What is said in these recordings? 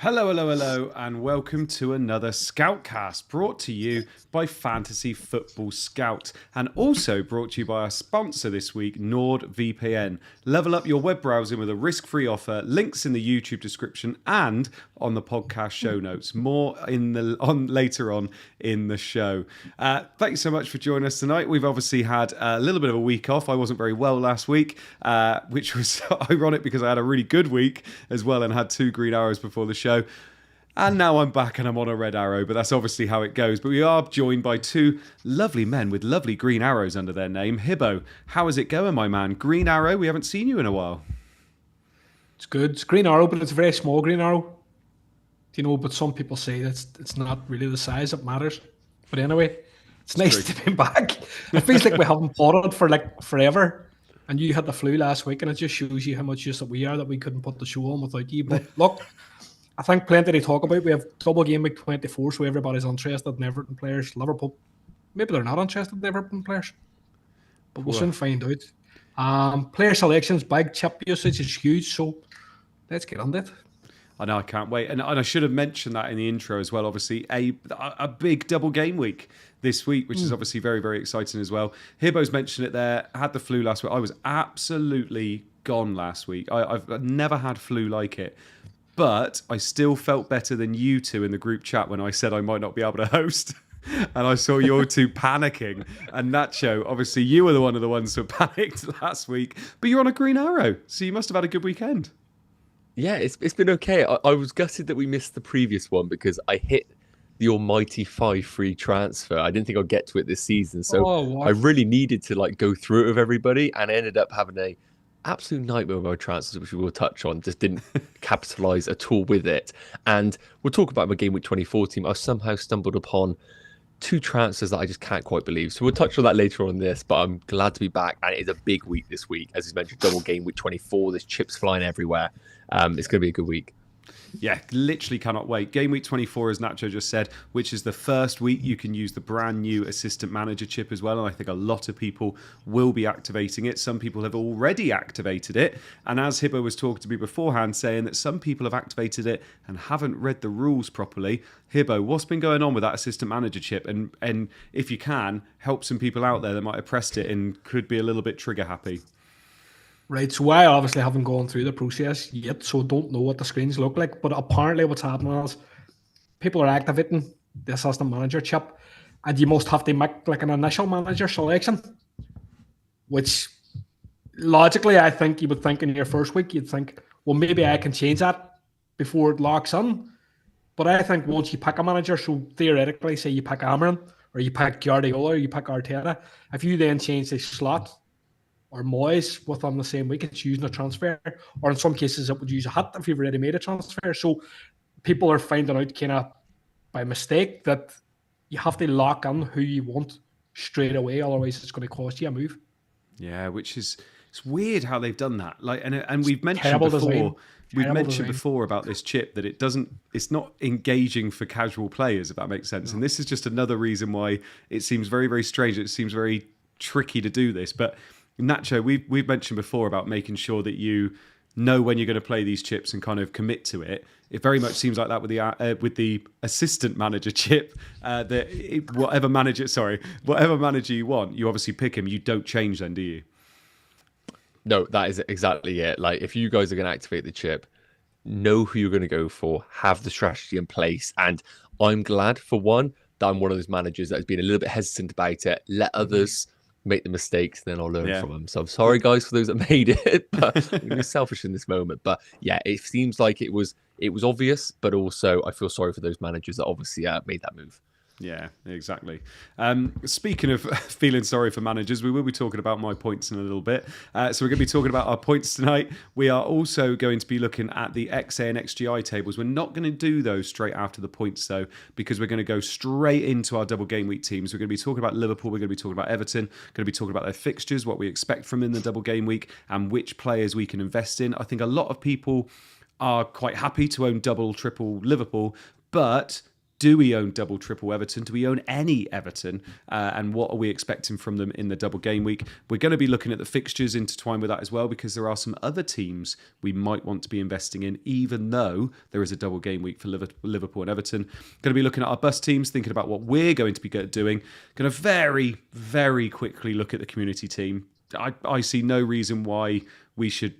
Hello, hello, hello, and welcome to another SCOUTCAST brought to you by Fantasy Football Scout and also brought to you by our sponsor this week, NordVPN. Level up your web browsing with a risk-free offer, links in the YouTube description and on the podcast show notes. More later on in the show. Thanks so much for joining us tonight. We've obviously had a little bit of a week off. I wasn't very well last week, which was ironic because I had a really good week as well and had 2 green arrows before the show. And now I'm back and I'm on a red arrow, but that's obviously how it goes. But we are joined by 2 lovely men with lovely green arrows under their name. Hibbo, how is it going, my man? Green arrow, we haven't seen you in a while. It's good. It's green arrow, but it's a very small green arrow. But some people say that it's not really the size that matters. But anyway, it's nice to be back. It feels like we haven't potted for like forever. And you had the flu last week, and it just shows you how much use that we are that we couldn't put the show on without you. But look, I think plenty to talk about. We have double game week 24, so everybody's interested in Everton players. Liverpool, maybe they're not interested in Everton players, but we'll soon find out. Player selections, big chip usage is huge, so let's get on it. I know, I can't wait. And I should have mentioned that in the intro as well. Obviously, a big double game week this week, which is obviously very, very exciting as well. Hibbo's mentioned it there. I had the flu last week. I was absolutely gone last week. I've never had flu like it. But I still felt better than you two in the group chat when I said I might not be able to host. And I saw you two panicking. And Nacho, obviously you were one of the ones who panicked last week. But you're on a green arrow, so you must have had a good weekend. Yeah, it's been okay. I was gutted that we missed the previous one because I hit the almighty 5 free transfer. I didn't think I'd get to it this season. So I really needed to go through it with everybody, and I ended up having a absolute nightmare with my transfers, which we will touch on. Just didn't capitalize at all with it. And we'll talk about my game week 24 team. I somehow stumbled upon 2 transfers that I just can't quite believe. So we'll touch on that later on this, but I'm glad to be back. And it is a big week this week. As you mentioned, double game week 24. There's chips flying everywhere. It's going to be a good week. Yeah, literally cannot wait. Game week 24, as Nacho just said, which is the first week you can use the brand new assistant manager chip as well. And I think a lot of people will be activating it. Some people have already activated it. And as Hibbo was talking to me beforehand, saying that some people have activated it and haven't read the rules properly. Hibbo, what's been going on with that assistant manager chip? And if you can, help some people out there that might have pressed it and could be a little bit trigger happy. Right, so I obviously haven't gone through the process yet, so don't know what the screens look like. But apparently what's happening is people are activating the assistant manager chip, and you must have to make like an initial manager selection, which logically I think you would think in your first week, you'd think, well, maybe I can change that before it locks in. But I think once you pick a manager, so theoretically, say you pick Amarin, or you pick Guardiola, or you pick Arteta, if you then change the slot, or Moyes within the same week, it's using a transfer, or in some cases it would use a hit if you've already made a transfer. So people are finding out kind of by mistake that you have to lock in who you want straight away, otherwise it's going to cost you a move. Yeah, which is, it's weird how they've done that. And we've mentioned before about this chip that it's not engaging for casual players, if that makes sense. No. And this is just another reason why it seems very, very strange. It seems very tricky to do this, but Nacho, we've mentioned before about making sure that you know when you're going to play these chips and kind of commit to it. It very much seems like that with the assistant manager chip. Whatever manager you want, you obviously pick him. You don't change then, do you? No, that is exactly it. Like, if you guys are going to activate the chip, know who you're going to go for, have the strategy in place. And I'm glad, for one, that I'm one of those managers that has been a little bit hesitant about it. Let others make the mistakes, then I'll learn from them. So I'm sorry, guys, for those that made it, but I'm going to be selfish in this moment. But yeah, it seems like it was obvious, but also I feel sorry for those managers that obviously made that move. Yeah, exactly. Speaking of feeling sorry for managers, we will be talking about my points in a little bit. So we're going to be talking about our points tonight. We are also going to be looking at the XA and XGI tables. We're not going to do those straight after the points, though, because we're going to go straight into our double game week teams. We're going to be talking about Liverpool. We're going to be talking about Everton. Going to be talking about their fixtures, what we expect from them in the double game week, and which players we can invest in. I think a lot of people are quite happy to own double, triple Liverpool, but Do we own double, triple Everton? Do we own any Everton? And what are we expecting from them in the double game week? We're going to be looking at the fixtures intertwined with that as well, because there are some other teams we might want to be investing in, even though there is a double game week for Liverpool and Everton. Going to be looking at our bus teams, thinking about what we're going to be doing. Going to very, very quickly look at the community team. I see no reason why we should,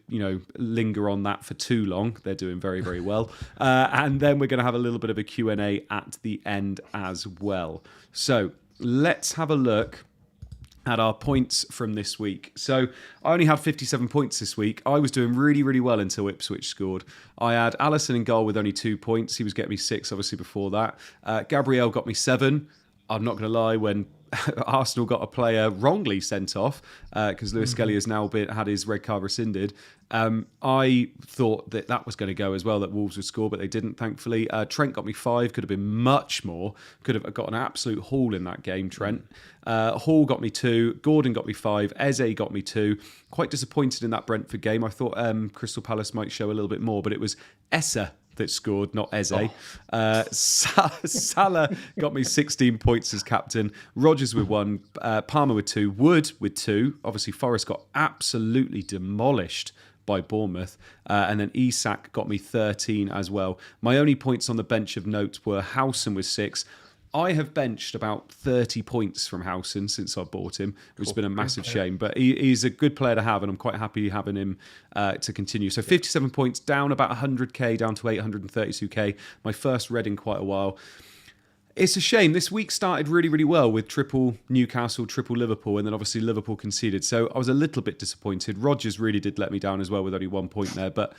linger on that for too long. They're doing very, very well. And then we're going to have a little bit of a Q&A at the end as well. So let's have a look at our points from this week. So I only had 57 points this week. I was doing really, really well until Ipswich scored. I had Alisson in goal with only 2 points. He was getting me 6, obviously, before that. Gabriel got me 7. I'm not going to lie, when Arsenal got a player wrongly sent off because Lewis Skelly has now had his red card rescinded. I thought that was going to go as well, that Wolves would score, but they didn't, thankfully. Trent got me 5, could have been much more. Could have got an absolute haul in that game, Trent. Hall got me 2, Gordon got me 5, Eze got me 2. Quite disappointed in that Brentford game. I thought Crystal Palace might show a little bit more, but it was Essa that scored, not Eze. Salah got me 16 points as captain. Rodgers with 1, Palmer with 2, Wood with 2. Obviously, Forest got absolutely demolished by Bournemouth. And then Isak got me 13 as well. My only points on the bench of note were Howson with 6. I have benched about 30 points from Howson since I bought him, which has been a massive shame. But he's a good player to have, and I'm quite happy having him to continue. So 57 points, down about 100k, down to 832k. My first red in quite a while. It's a shame. This week started really, really well with triple Newcastle, triple Liverpool, and then obviously Liverpool conceded. So I was a little bit disappointed. Rodgers really did let me down as well with only 1 point there, but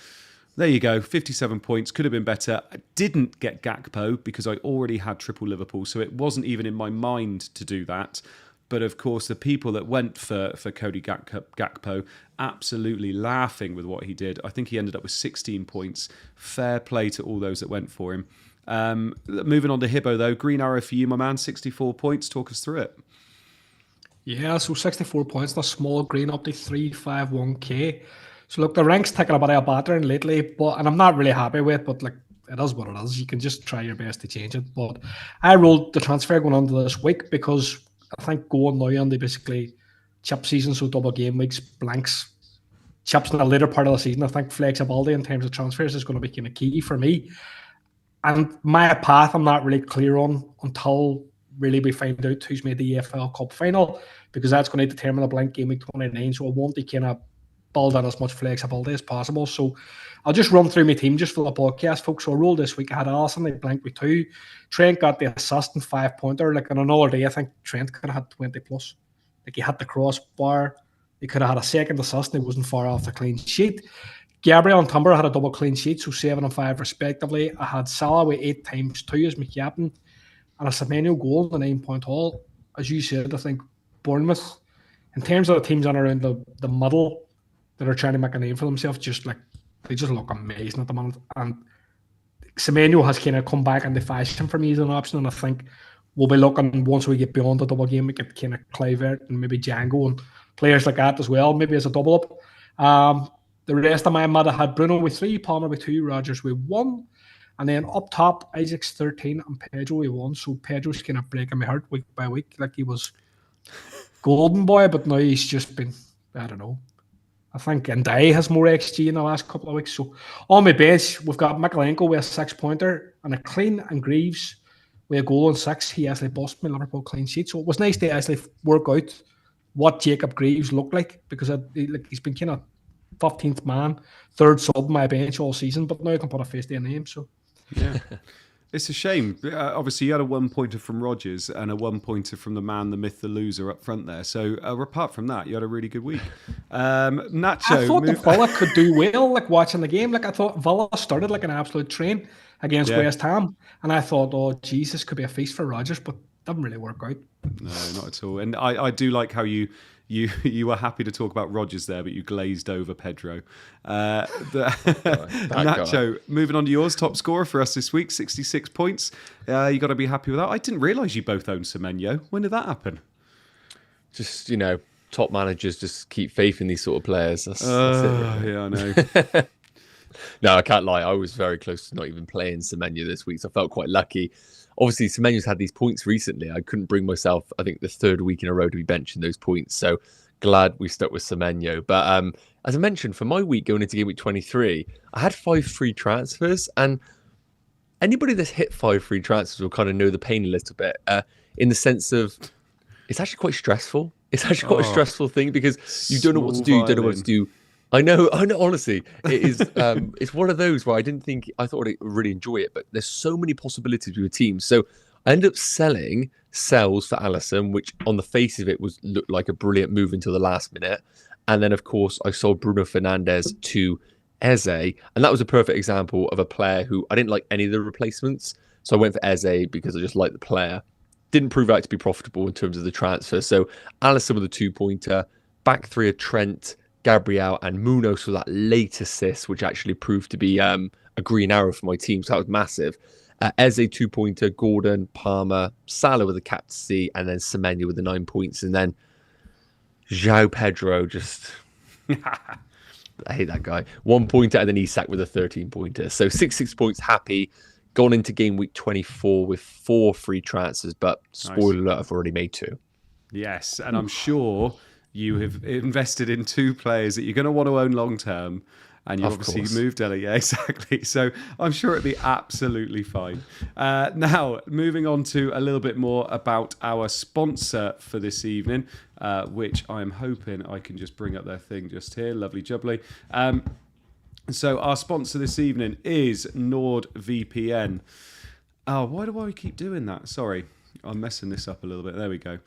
there you go, 57 points, could have been better. I didn't get Gakpo because I already had triple Liverpool, so it wasn't even in my mind to do that. But of course, the people that went for Cody Gakpo, absolutely laughing with what he did. I think he ended up with 16 points. Fair play to all those that went for him. Moving on to Hibbo, though. Green arrow for you, my man, 64 points. Talk us through it. Yeah, so 64 points, the small green up to 351k. So look, the rank's taken a bit of a battering lately, and I'm not really happy with it, but like, it is what it is. You can just try your best to change it. But I rolled the transfer going into this week because I think going now on the basically chip season, so double game weeks, blanks, chips in the later part of the season, I think flexibility in terms of transfers is going to be kind of key for me. And my path I'm not really clear on until really we find out who's made the EFL Cup final, because that's going to determine the blank game week 29. So I want to kind of build in as much flexibility as possible. So I'll just run through my team just for the podcast, folks. So I rolled this week. I had Alisson, they blanked with 2. Trent got the assist and 5-pointer. Like on another day, I think Trent could have had 20 plus. Like he hit the crossbar. He could have had a second assist and he wasn't far off the clean sheet. Gabriel and Timber had a double clean sheet, so 7 and 5 respectively. I had Salah with 8 times 2 as my captain, and a Semenyo goal, the 9-point haul. As you said, I think Bournemouth, in terms of the teams on around the middle that are trying to make a name for themselves, they just look amazing at the moment. And Semenyo has kind of come back into fashion for me as an option, and I think we'll be looking, once we get beyond the double game, we get kind of Kluivert and maybe Django and players like that as well, maybe as a double up. The rest of my mother had Bruno with 3, Palmer with 2, Rodgers with 1. And then up top, Isaac's 13 and Pedro with 1. So Pedro's kind of breaking my heart week by week. Like he was golden boy, but now he's just been, I don't know. I think Ndai has more XG in the last couple of weeks. So on my bench, we've got Mikalenko with a 6-pointer and a clean, and Greaves with a goal and 6. He actually bossed my Liverpool clean sheet. So it was nice to actually work out what Jacob Greaves looked like, because he's been kind of 15th man, 3rd sub my bench all season, but now I can put a face to a name. So yeah, it's a shame. Obviously, you had a 1-pointer from Rodgers and a 1-pointer from the man, the myth, the loser up front there. So apart from that, you had a really good week. Nacho, I thought Villa could do well, like watching the game. Like I thought Villa started like an absolute train against West Ham, and I thought, oh Jesus, could be a feast for Rodgers, but didn't really work out. No, not at all. And I do like how you were happy to talk about Rodgers there, but you glazed over Pedro. Nacho, moving on to yours, top scorer for us this week, 66 points. You got to be happy with that. I didn't realise you both owned Semenyo. When did that happen? Just, top managers just keep faith in these sort of players. That's it, really. Yeah, I know. No, I can't lie. I was very close to not even playing Semenyo this week, so I felt quite lucky. Obviously, Semenyo's had these points recently. I couldn't bring myself, I think, the third week in a row to be benching those points. So glad we stuck with Semenyo. But as I mentioned, for my week going into game week 23, I had 5 free transfers. And anybody that's hit 5 free transfers will kind of know the pain a little bit in the sense of it's actually quite stressful. It's actually quite a stressful thing because you don't know what to do. You don't know what to do. I know. Honestly, it is. It's one of those where I thought I'd really enjoy it, but there's so many possibilities with your team. So I ended up selling Sells for Alisson, which on the face of it looked like a brilliant move until the last minute. And then, of course, I sold Bruno Fernandes to Eze, and that was a perfect example of a player who I didn't like any of the replacements. So I went for Eze because I just liked the player. Didn't prove out to be profitable in terms of the transfer. So Alisson with a 2-pointer, back 3 of Trent, Gabriel and Munoz for that late assist, which actually proved to be a green arrow for my team. So that was massive. Eze 2-pointer, Gordon, Palmer, Salah with a captaincy, and then Semenyo with the 9 points. And then João Pedro just... I hate that guy. 1-pointer, and then Isak with a 13-pointer. So 6 points, happy. Gone into game week 24 with 4 free transfers, but spoiler alert, I've already made 2. Yes, and I'm sure you have invested in 2 players that you're going to want to own long term, and you obviously moved Ellie. Yeah, exactly. So I'm sure it'll be absolutely fine. Now, moving on to a little bit more about our sponsor for this evening, which I'm hoping I can just bring up their thing just here. Lovely jubbly. So our sponsor this evening is NordVPN. Oh, why do I keep doing that? Sorry. I'm messing this up a little bit. There we go.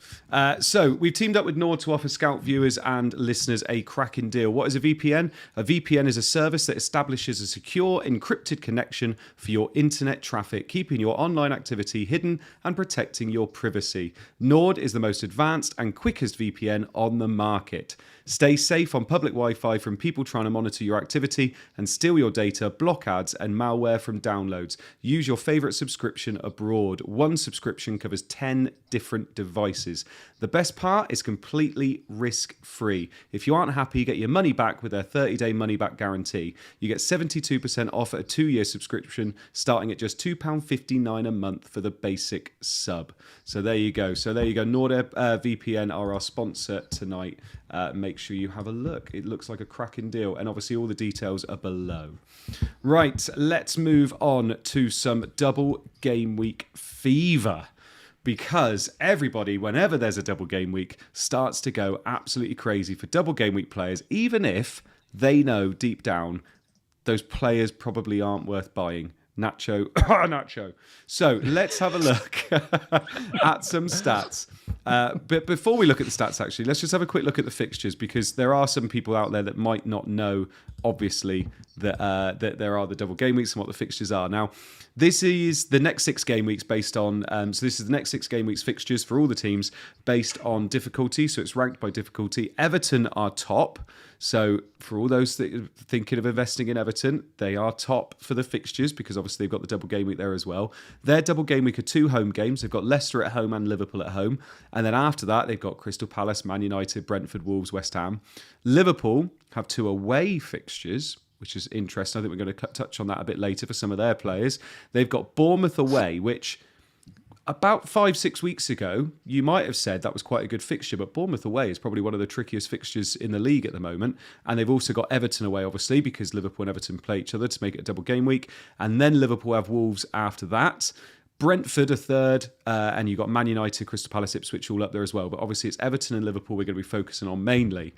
So we've teamed up with Nord to offer Scout viewers and listeners a cracking deal. What is a VPN? A VPN is a service that establishes a secure, encrypted connection for your internet traffic, keeping your online activity hidden and protecting your privacy. Nord is the most advanced and quickest VPN on the market. Stay safe on public Wi-Fi from people trying to monitor your activity and steal your data, block ads and malware from downloads. Use your favorite subscription abroad. One subscription covers 10 different devices. The best part is completely risk-free. If you aren't happy, get your money back with their 30-day money-back guarantee. You get 72% off a 2-year subscription, starting at just £2.59 a month for the basic sub. So there you go. NordVPN are our sponsor tonight. Make sure you have a look. It looks like a cracking deal, and obviously all the details are below. Right, let's move on to some double game week fever. Because everybody, whenever there's a double game week, starts to go absolutely crazy for double game week players, even if they know deep down those players probably aren't worth buying. Nacho. So let's have a look at some stats. But before we look at the stats, actually, let's just have a quick look at the fixtures, because there are some people out there that might not know, obviously, that there are the double game weeks and what the fixtures are. Now, this is the next 6 game weeks based on... so this is the next 6 game weeks fixtures for all the teams based on difficulty. So it's ranked by difficulty. Everton are top. So for all those that are thinking of investing in Everton, they are top for the fixtures because obviously they've got the double game week there as well. Their double game week are 2 home games. They've got Leicester at home and Liverpool at home. And then after that, they've got Crystal Palace, Man United, Brentford, Wolves, West Ham. Liverpool have 2 away fixtures, which is interesting. I think we're going to touch on that a bit later for some of their players. They've got Bournemouth away, which... about 5-6 weeks ago, you might have said that was quite a good fixture, but Bournemouth away is probably one of the trickiest fixtures in the league at the moment. And they've also got Everton away, obviously, because Liverpool and Everton play each other to make it a double game week. And then Liverpool have Wolves after that. Brentford are third, and you've got Man United, Crystal Palace, Ipswich all up there as well. But obviously it's Everton and Liverpool we're going to be focusing on mainly.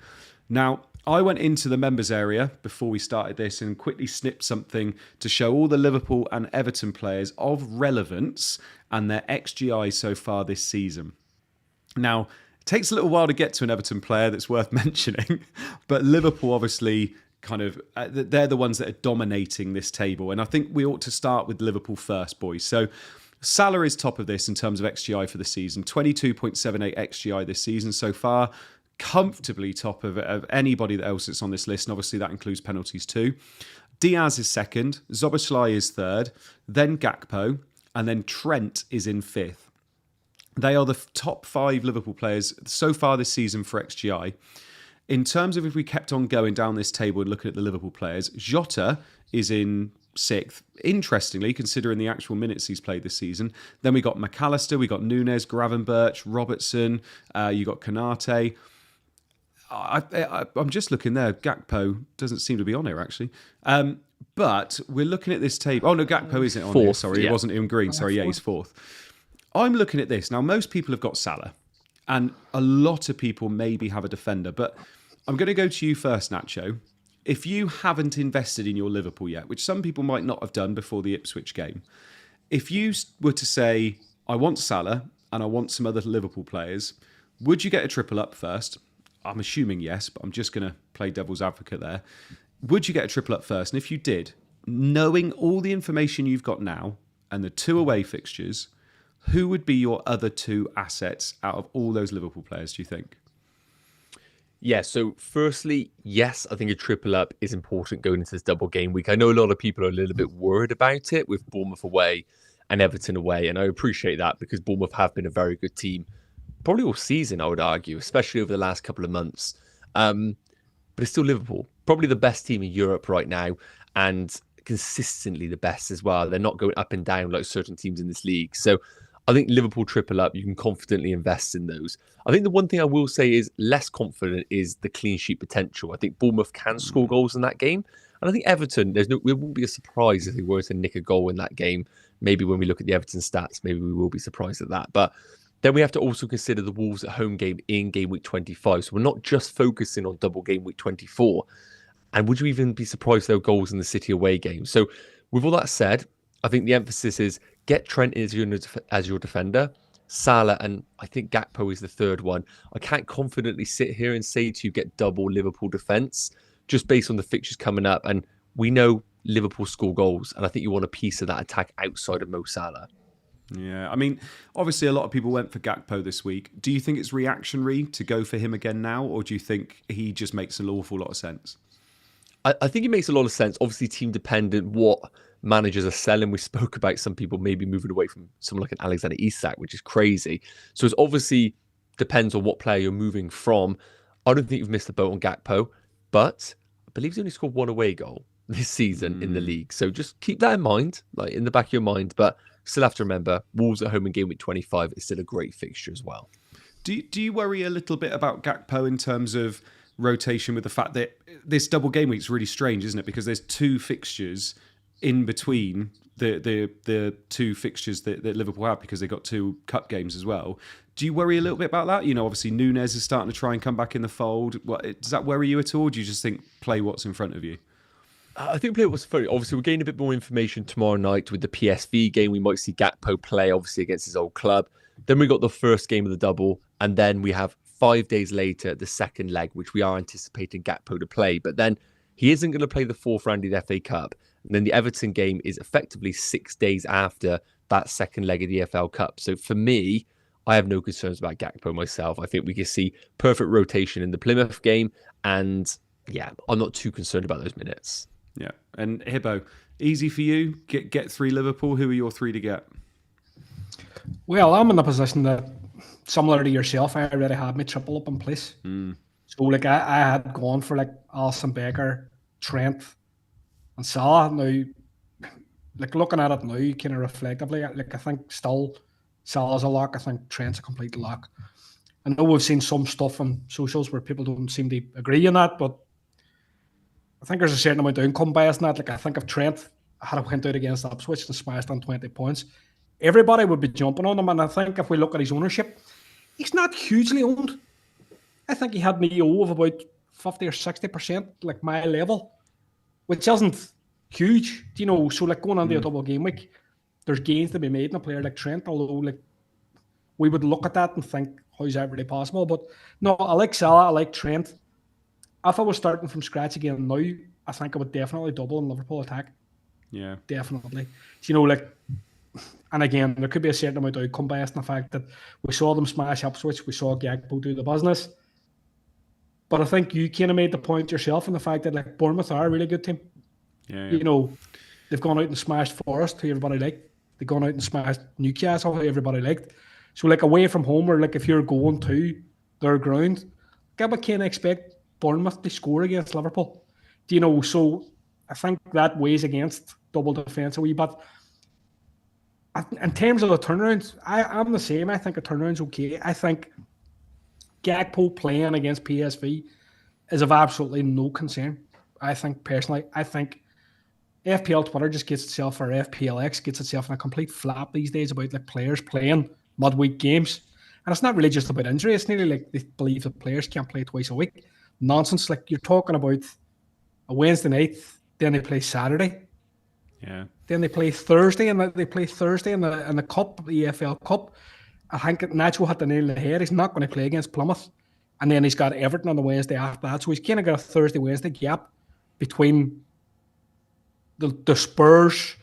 Now, I went into the members area before we started this and quickly snipped something to show all the Liverpool and Everton players of relevance and their XGI so far this season. Now, it takes a little while to get to an Everton player that's worth mentioning, but Liverpool obviously they're the ones that are dominating this table. And I think we ought to start with Liverpool first, boys. So Salah is top of this in terms of XGI for the season. 22.78 XGI this season so far. Comfortably top of anybody else that's on this list. And obviously that includes penalties too. Diaz is second. Szoboszlai is third. Then Gakpo. And then Trent is in fifth. They are the top 5 Liverpool players so far this season for XGI. In terms of if we kept on going down this table and looking at the Liverpool players, Jota is in 6th. Interestingly, considering the actual minutes he's played this season. Then we got McAllister, we got Nunes, Gravenberch, Robertson, you got Konate. I'm just looking there. Gakpo doesn't seem to be on here, actually. But we're looking at this table. Oh, no, Gakpo isn't on here. Sorry, It wasn't in green. Sorry, he's 4th. I'm looking at this. Now, most people have got Salah. And a lot of people maybe have a defender. But I'm going to go to you first, Nacho. If you haven't invested in your Liverpool yet, which some people might not have done before the Ipswich game, if you were to say, I want Salah and I want some other Liverpool players, would you get a triple up first? I'm assuming yes, but I'm just going to play devil's advocate there. Would you get a triple up first? And if you did, knowing all the information you've got now and the 2 away fixtures, who would be your other 2 assets out of all those Liverpool players, do you think? Yeah, so firstly, yes, I think a triple up is important going into this double game week. I know a lot of people are a little bit worried about it with Bournemouth away and Everton away, and I appreciate that because Bournemouth have been a very good team, probably all season, I would argue, especially over the last couple of months. But it's still Liverpool, probably the best team in Europe right now, and consistently the best as well. They're not going up and down like certain teams in this league. So I think Liverpool triple up, you can confidently invest in those. I think the one thing I will say is less confident is the clean sheet potential. I think Bournemouth can score goals in that game. And I think Everton, it won't be a surprise if they were to nick a goal in that game. Maybe when we look at the Everton stats, maybe we will be surprised at that. But then we have to also consider the Wolves at home game in game week 25. So we're not just focusing on double game week 24. And would you even be surprised if there were goals in the City away game? So with all that said, I think the emphasis is get Trent as your defender, Salah, and I think Gakpo is the third one. I can't confidently sit here and say to you get double Liverpool defence just based on the fixtures coming up. And we know Liverpool score goals, and I think you want a piece of that attack outside of Mo Salah. Yeah, I mean, obviously a lot of people went for Gakpo this week. Do you think it's reactionary to go for him again now, or do you think he just makes an awful lot of sense? I think it makes a lot of sense. Obviously, team dependent, what managers are selling. We spoke about some people maybe moving away from someone like an Alexander Isak, which is crazy. So it obviously depends on what player you're moving from. I don't think you've missed the boat on Gakpo, but I believe he's only scored 1 away goal this season in the league. So just keep that in mind, like in the back of your mind. But still have to remember, Wolves at home in game week 25 is still a great fixture as well. Do you worry a little bit about Gakpo in terms of rotation with the fact that this double game week is really strange, isn't it? Because there's 2 fixtures in between the 2 fixtures that Liverpool have because they got 2 cup games as well. Do you worry a little bit about that? You know, obviously Nunes is starting to try and come back in the fold. Does that worry you at all? Or do you just think play what's in front of you? I think play what's funny. Obviously, we're getting a bit more information tomorrow night with the PSV game. We might see Gakpo play, obviously, against his old club. Then we got the first game of the double, and then we have 5 days later, the second leg, which we are anticipating Gakpo to play. But then he isn't going to play the 4th round of the FA Cup. And then the Everton game is effectively 6 days after that second leg of the EFL Cup. So for me, I have no concerns about Gakpo myself. I think we can see perfect rotation in the Plymouth game. And yeah, I'm not too concerned about those minutes. Yeah. And Hibbo, easy for you? Get 3 Liverpool. Who are your 3 to get? Well, I'm in a position that, similar to yourself, I already had my triple up in place. So like I had gone for like Alisson Becker, Trent, and Salah. Now, like looking at it now, kind of reflectively, like I think still Salah's a lock. I think Trent's a complete lock. I know we've seen some stuff on socials where people don't seem to agree on that, but I think there's a certain amount of income bias in that. Like I think if Trent had went out against Ipswich and smashed on 20 points, everybody would be jumping on him. And I think if we look at his ownership, he's not hugely owned. I think he had an EO of about 50 or 60%, like my level, which isn't huge, you know. So like going on a double game week, there's gains to be made in a player like Trent, although like we would look at that and think, how is that really possible? But no, I like Salah, I like Trent. If I was starting from scratch again now, I think I would definitely double in Liverpool attack. Yeah. Definitely. You know, like, and again, there could be a certain amount of outcome bias in the fact that we saw them smash Ipswich, we saw Gakpo do the business. But I think you kind of made the point yourself in the fact that like Bournemouth are a really good team. Yeah. You know, they've gone out and smashed Forest, who everybody liked. They've gone out and smashed Newcastle, who everybody liked. So like away from home, or like if you're going to their ground, I would kind of expect Bournemouth to score against Liverpool. Do you know, so I think that weighs against double defence a wee bit. In terms of the turnaround, I'm the same. I think a turnaround's okay. I think Gakpo playing against PSV is of absolutely no concern. I think personally, FPL Twitter just gets itself, or FPLX gets itself in a complete flap these days about like players playing midweek games. And it's not really just about injury. It's nearly like they believe that players can't play twice a week. Nonsense. Like you're talking about a Wednesday night, then they play Saturday. Yeah. Then they play Thursday, and they play Thursday in the Cup, the EFL Cup. I think Nacho had the nail in the head. He's not going to play against Plymouth. And then he's got Everton on the Wednesday after that. So he's kind of got a Thursday-Wednesday gap between the Spurs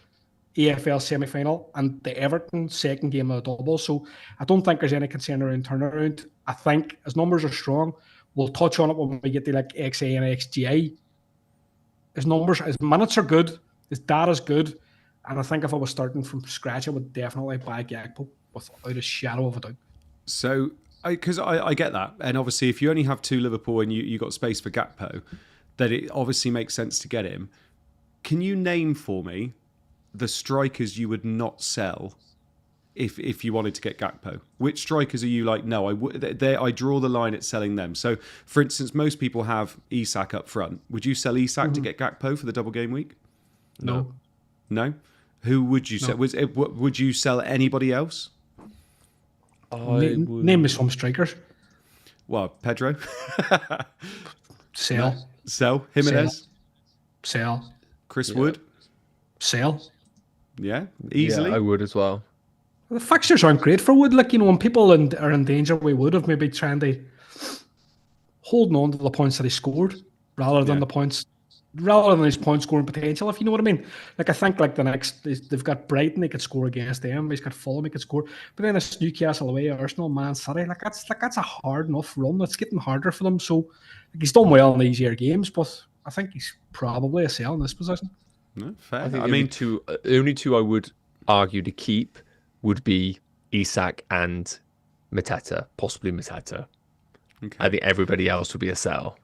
EFL semi-final and the Everton second game of the double. So I don't think there's any concern around turnaround. I think his numbers are strong. We'll touch on it when we get to like XA and XGA. His numbers, his minutes are good. His data's good. And I think if I was starting from scratch, I would definitely buy Gakpo without a shadow of a doubt. So, because I get that. And obviously, if you only have 2 Liverpool and you got space for Gakpo, then it obviously makes sense to get him. Can you name for me the strikers you would not sell if you wanted to get Gakpo? Which strikers are you like, no, I draw the line at selling them. So, for instance, most people have Isak up front. Would you sell Isak to get Gakpo for the double game week? No. Who would you sell? Would you sell anybody else? Name me some strikers. Well, Pedro. Sell. No. Sell. Jimenez. Sell. Chris Wood. Sell. Yeah, easily. Yeah, I would as well. The fixtures aren't great for Wood. Like, when people are in danger, we would have maybe trying to holding on to the points that he scored rather than his point scoring potential, if you know what I mean. Like, I think like the next, they've got Brighton, they could score against them. He's got Fulham, he could score. But then it's Newcastle away, Arsenal, Man City. That's a hard enough run. It's getting harder for them. So like, he's done well in the easier games, but I think he's probably a sell in this position. No, fair. The only two I would argue to keep would be Isak and Mateta, possibly Mateta. Okay. I think everybody else would be a sell.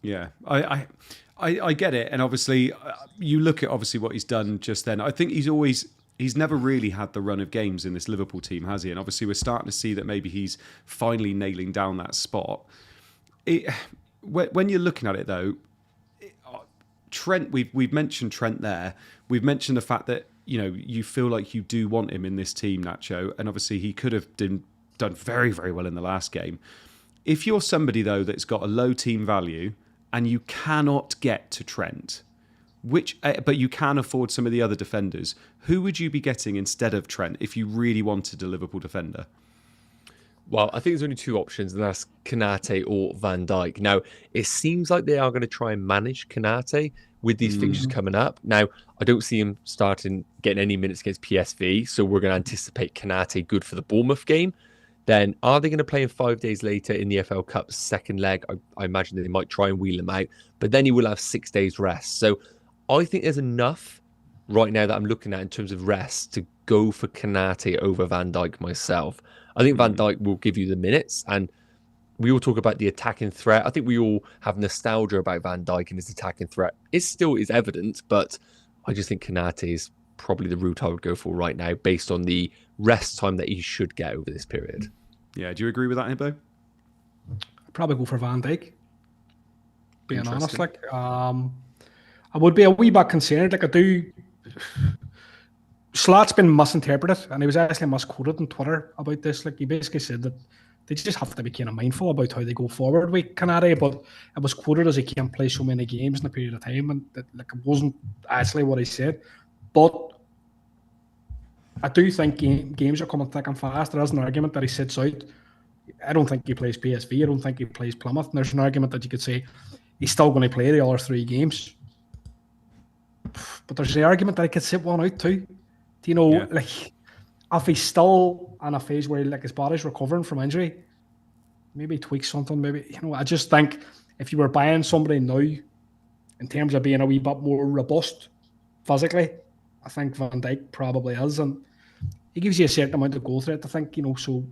Yeah, I get it, and obviously you look at obviously what he's done just then. I think he's never really had the run of games in this Liverpool team, has he? And obviously we're starting to see that maybe he's finally nailing down that spot. When you're looking at it though, Trent, we've mentioned Trent there. We've mentioned the fact that you feel like you do want him in this team, Nacho, and obviously he could have done very, very well in the last game. If you're somebody though that's got a low team value and you cannot get to Trent, but you can afford some of the other defenders, who would you be getting instead of Trent if you really wanted a Liverpool defender? Well, I think there's only 2 options, and that's Konate or Van Dijk. Now, it seems like they are going to try and manage Konate with these fixtures coming up. Now, I don't see him getting any minutes against PSV, so we're going to anticipate Konate good for the Bournemouth game. Then, are they going to play him 5 days later in the FL Cup's second leg? I imagine that they might try and wheel him out, but then he will have 6 days rest. So, I think there's enough right now that I'm looking at in terms of rest to go for Konate over Van Dijk myself. I think Van Dijk will give you the minutes, and we all talk about the attacking threat. I think we all have nostalgia about Van Dijk and his attacking threat. It still is evident, but I just think Konate is probably the route I would go for right now based on the rest time that he should get over this period. Yeah, do you agree with that, Hibbo? I'd probably go for Van Dijk, being honest. Like, I would be a wee bit concerned. Like, I do... Slot's been misinterpreted, and he was actually misquoted on Twitter about this. Like, he basically said that they just have to be kind of mindful about how they go forward with Konate, but it was quoted as he can't play so many games in a period of time, and it wasn't actually what he said. But I do think games are coming thick and fast. There is an argument that he sits out. I don't think he plays PSV. I don't think he plays Plymouth. And there's an argument that you could say he's still going to play the other 3 games. But there's the argument that he could sit one out too. Do you know, like, if he's still in a phase where like his body's recovering from injury, maybe tweak something. Maybe, I just think if you were buying somebody now, in terms of being a wee bit more robust physically, I think Van Dijk probably is, and he gives you a certain amount of goal threat. I think, so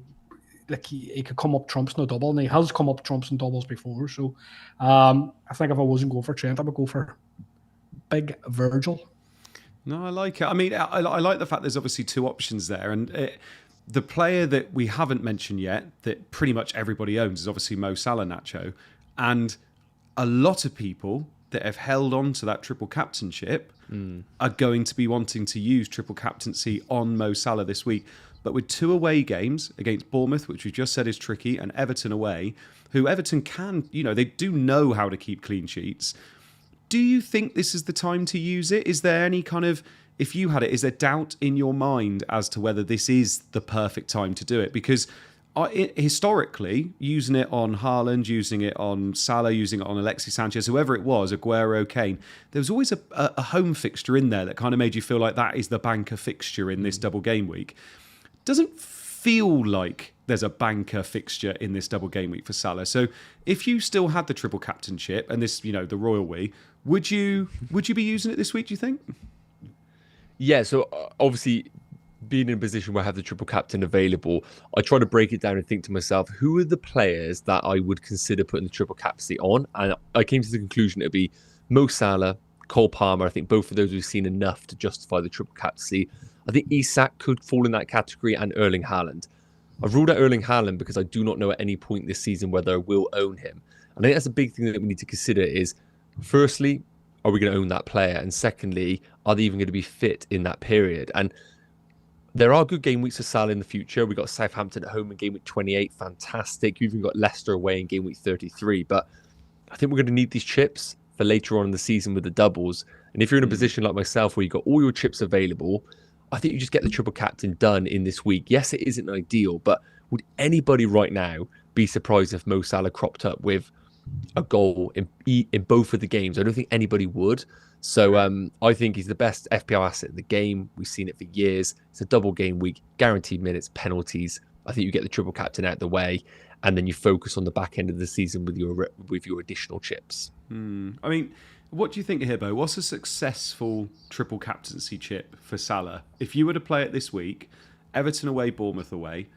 like he could come up trumps in a double, and he has come up trumps in doubles before. So I think if I wasn't going for Trent, I would go for Big Virgil. No, I like it. I mean, I like the fact there's obviously two options there. And the player that we haven't mentioned yet, that pretty much everybody owns, is obviously Mo Salah, Nacho. And a lot of people that have held on to that triple captainship are going to be wanting to use triple captaincy on Mo Salah this week. But with 2 away games against Bournemouth, which we just said is tricky, and Everton away, who Everton can, they do know how to keep clean sheets. Do you think this is the time to use it? Is there any kind of, if you had it, is there doubt in your mind as to whether this is the perfect time to do it? Because historically, using it on Haaland, using it on Salah, using it on Alexis Sanchez, whoever it was, Aguero, Kane, there was always a home fixture in there that kind of made you feel like that is the banker fixture in this double game week. Doesn't feel like there's a banker fixture in this double game week for Salah. So if you still had the triple captainship and this, the royal we, would you be using it this week, do you think? Yeah, so obviously being in a position where I have the triple captain available, I try to break it down and think to myself, who are the players that I would consider putting the triple captaincy on? And I came to the conclusion it'd be Mo Salah, Cole Palmer. I think both of those we've seen enough to justify the triple captaincy. I think Isak could fall in that category, and Erling Haaland. I've ruled out Erling Haaland because I do not know at any point this season whether I will own him. And I think that's a big thing that we need to consider is, firstly, are we going to own that player? And secondly, are they even going to be fit in that period? And there are good game weeks for Salah in the future. We've got Southampton at home in game week 28. Fantastic. You've even got Leicester away in game week 33. But I think we're going to need these chips for later on in the season with the doubles. And if you're in a position like myself where you've got all your chips available, I think you just get the triple captain done in this week. Yes, it isn't ideal, but would anybody right now be surprised if Mo Salah cropped up with a goal in both of the games? I don't think anybody would. So I think he's the best FPL asset in the game. We've seen it for years. It's a double game week, guaranteed minutes, penalties. I think you get the triple captain out of the way, and then you focus on the back end of the season with your additional chips. I mean, what do you think, Hibbo? What's a successful triple captaincy chip for Salah? If you were to play it this week, Everton away, Bournemouth away,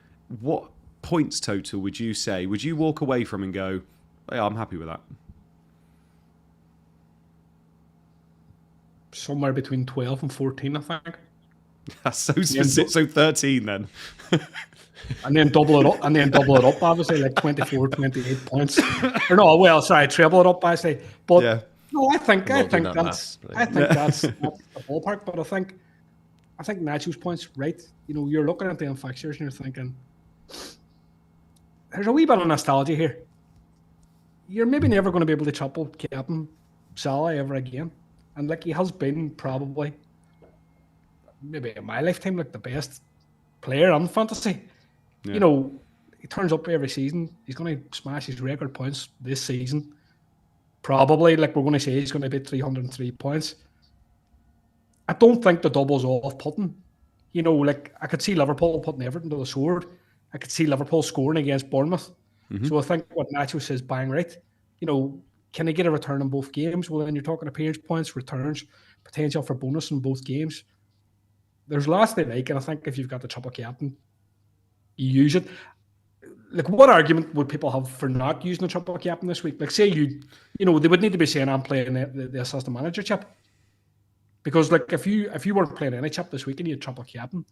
what points total would you say? Would you walk away from and go, yeah, I'm happy with that? Somewhere between 12 and 14, I think. That's so specific. So 13 then. and then double it up, obviously, like 24, 28 points. Or no, well, sorry, treble it up, actually. But yeah. No, I think that's the ballpark. But I think Nacho's point's right. You're looking at the fixtures and you're thinking, there's a wee bit of nostalgia here. You're maybe never going to be able to triple captain Salah ever again. And he has been probably, maybe in my lifetime, the best player on fantasy. Yeah. He turns up every season. He's going to smash his record points this season. Probably, we're going to say, he's going to beat 303 points. I don't think the double's off-putting. I could see Liverpool putting Everton to the sword. I could see Liverpool scoring against Bournemouth. Mm-hmm. So I think what Nacho says, bang right. Can they get a return in both games? Well, then you're talking appearance points, returns, potential for bonus in both games. There's lots they like, and I think if you've got the triple captain, you use it. What argument would people have for not using the triple captain this week? Say they would need to be saying I'm playing the assistant manager chip. Because if you weren't playing any chip this week and you had triple captain,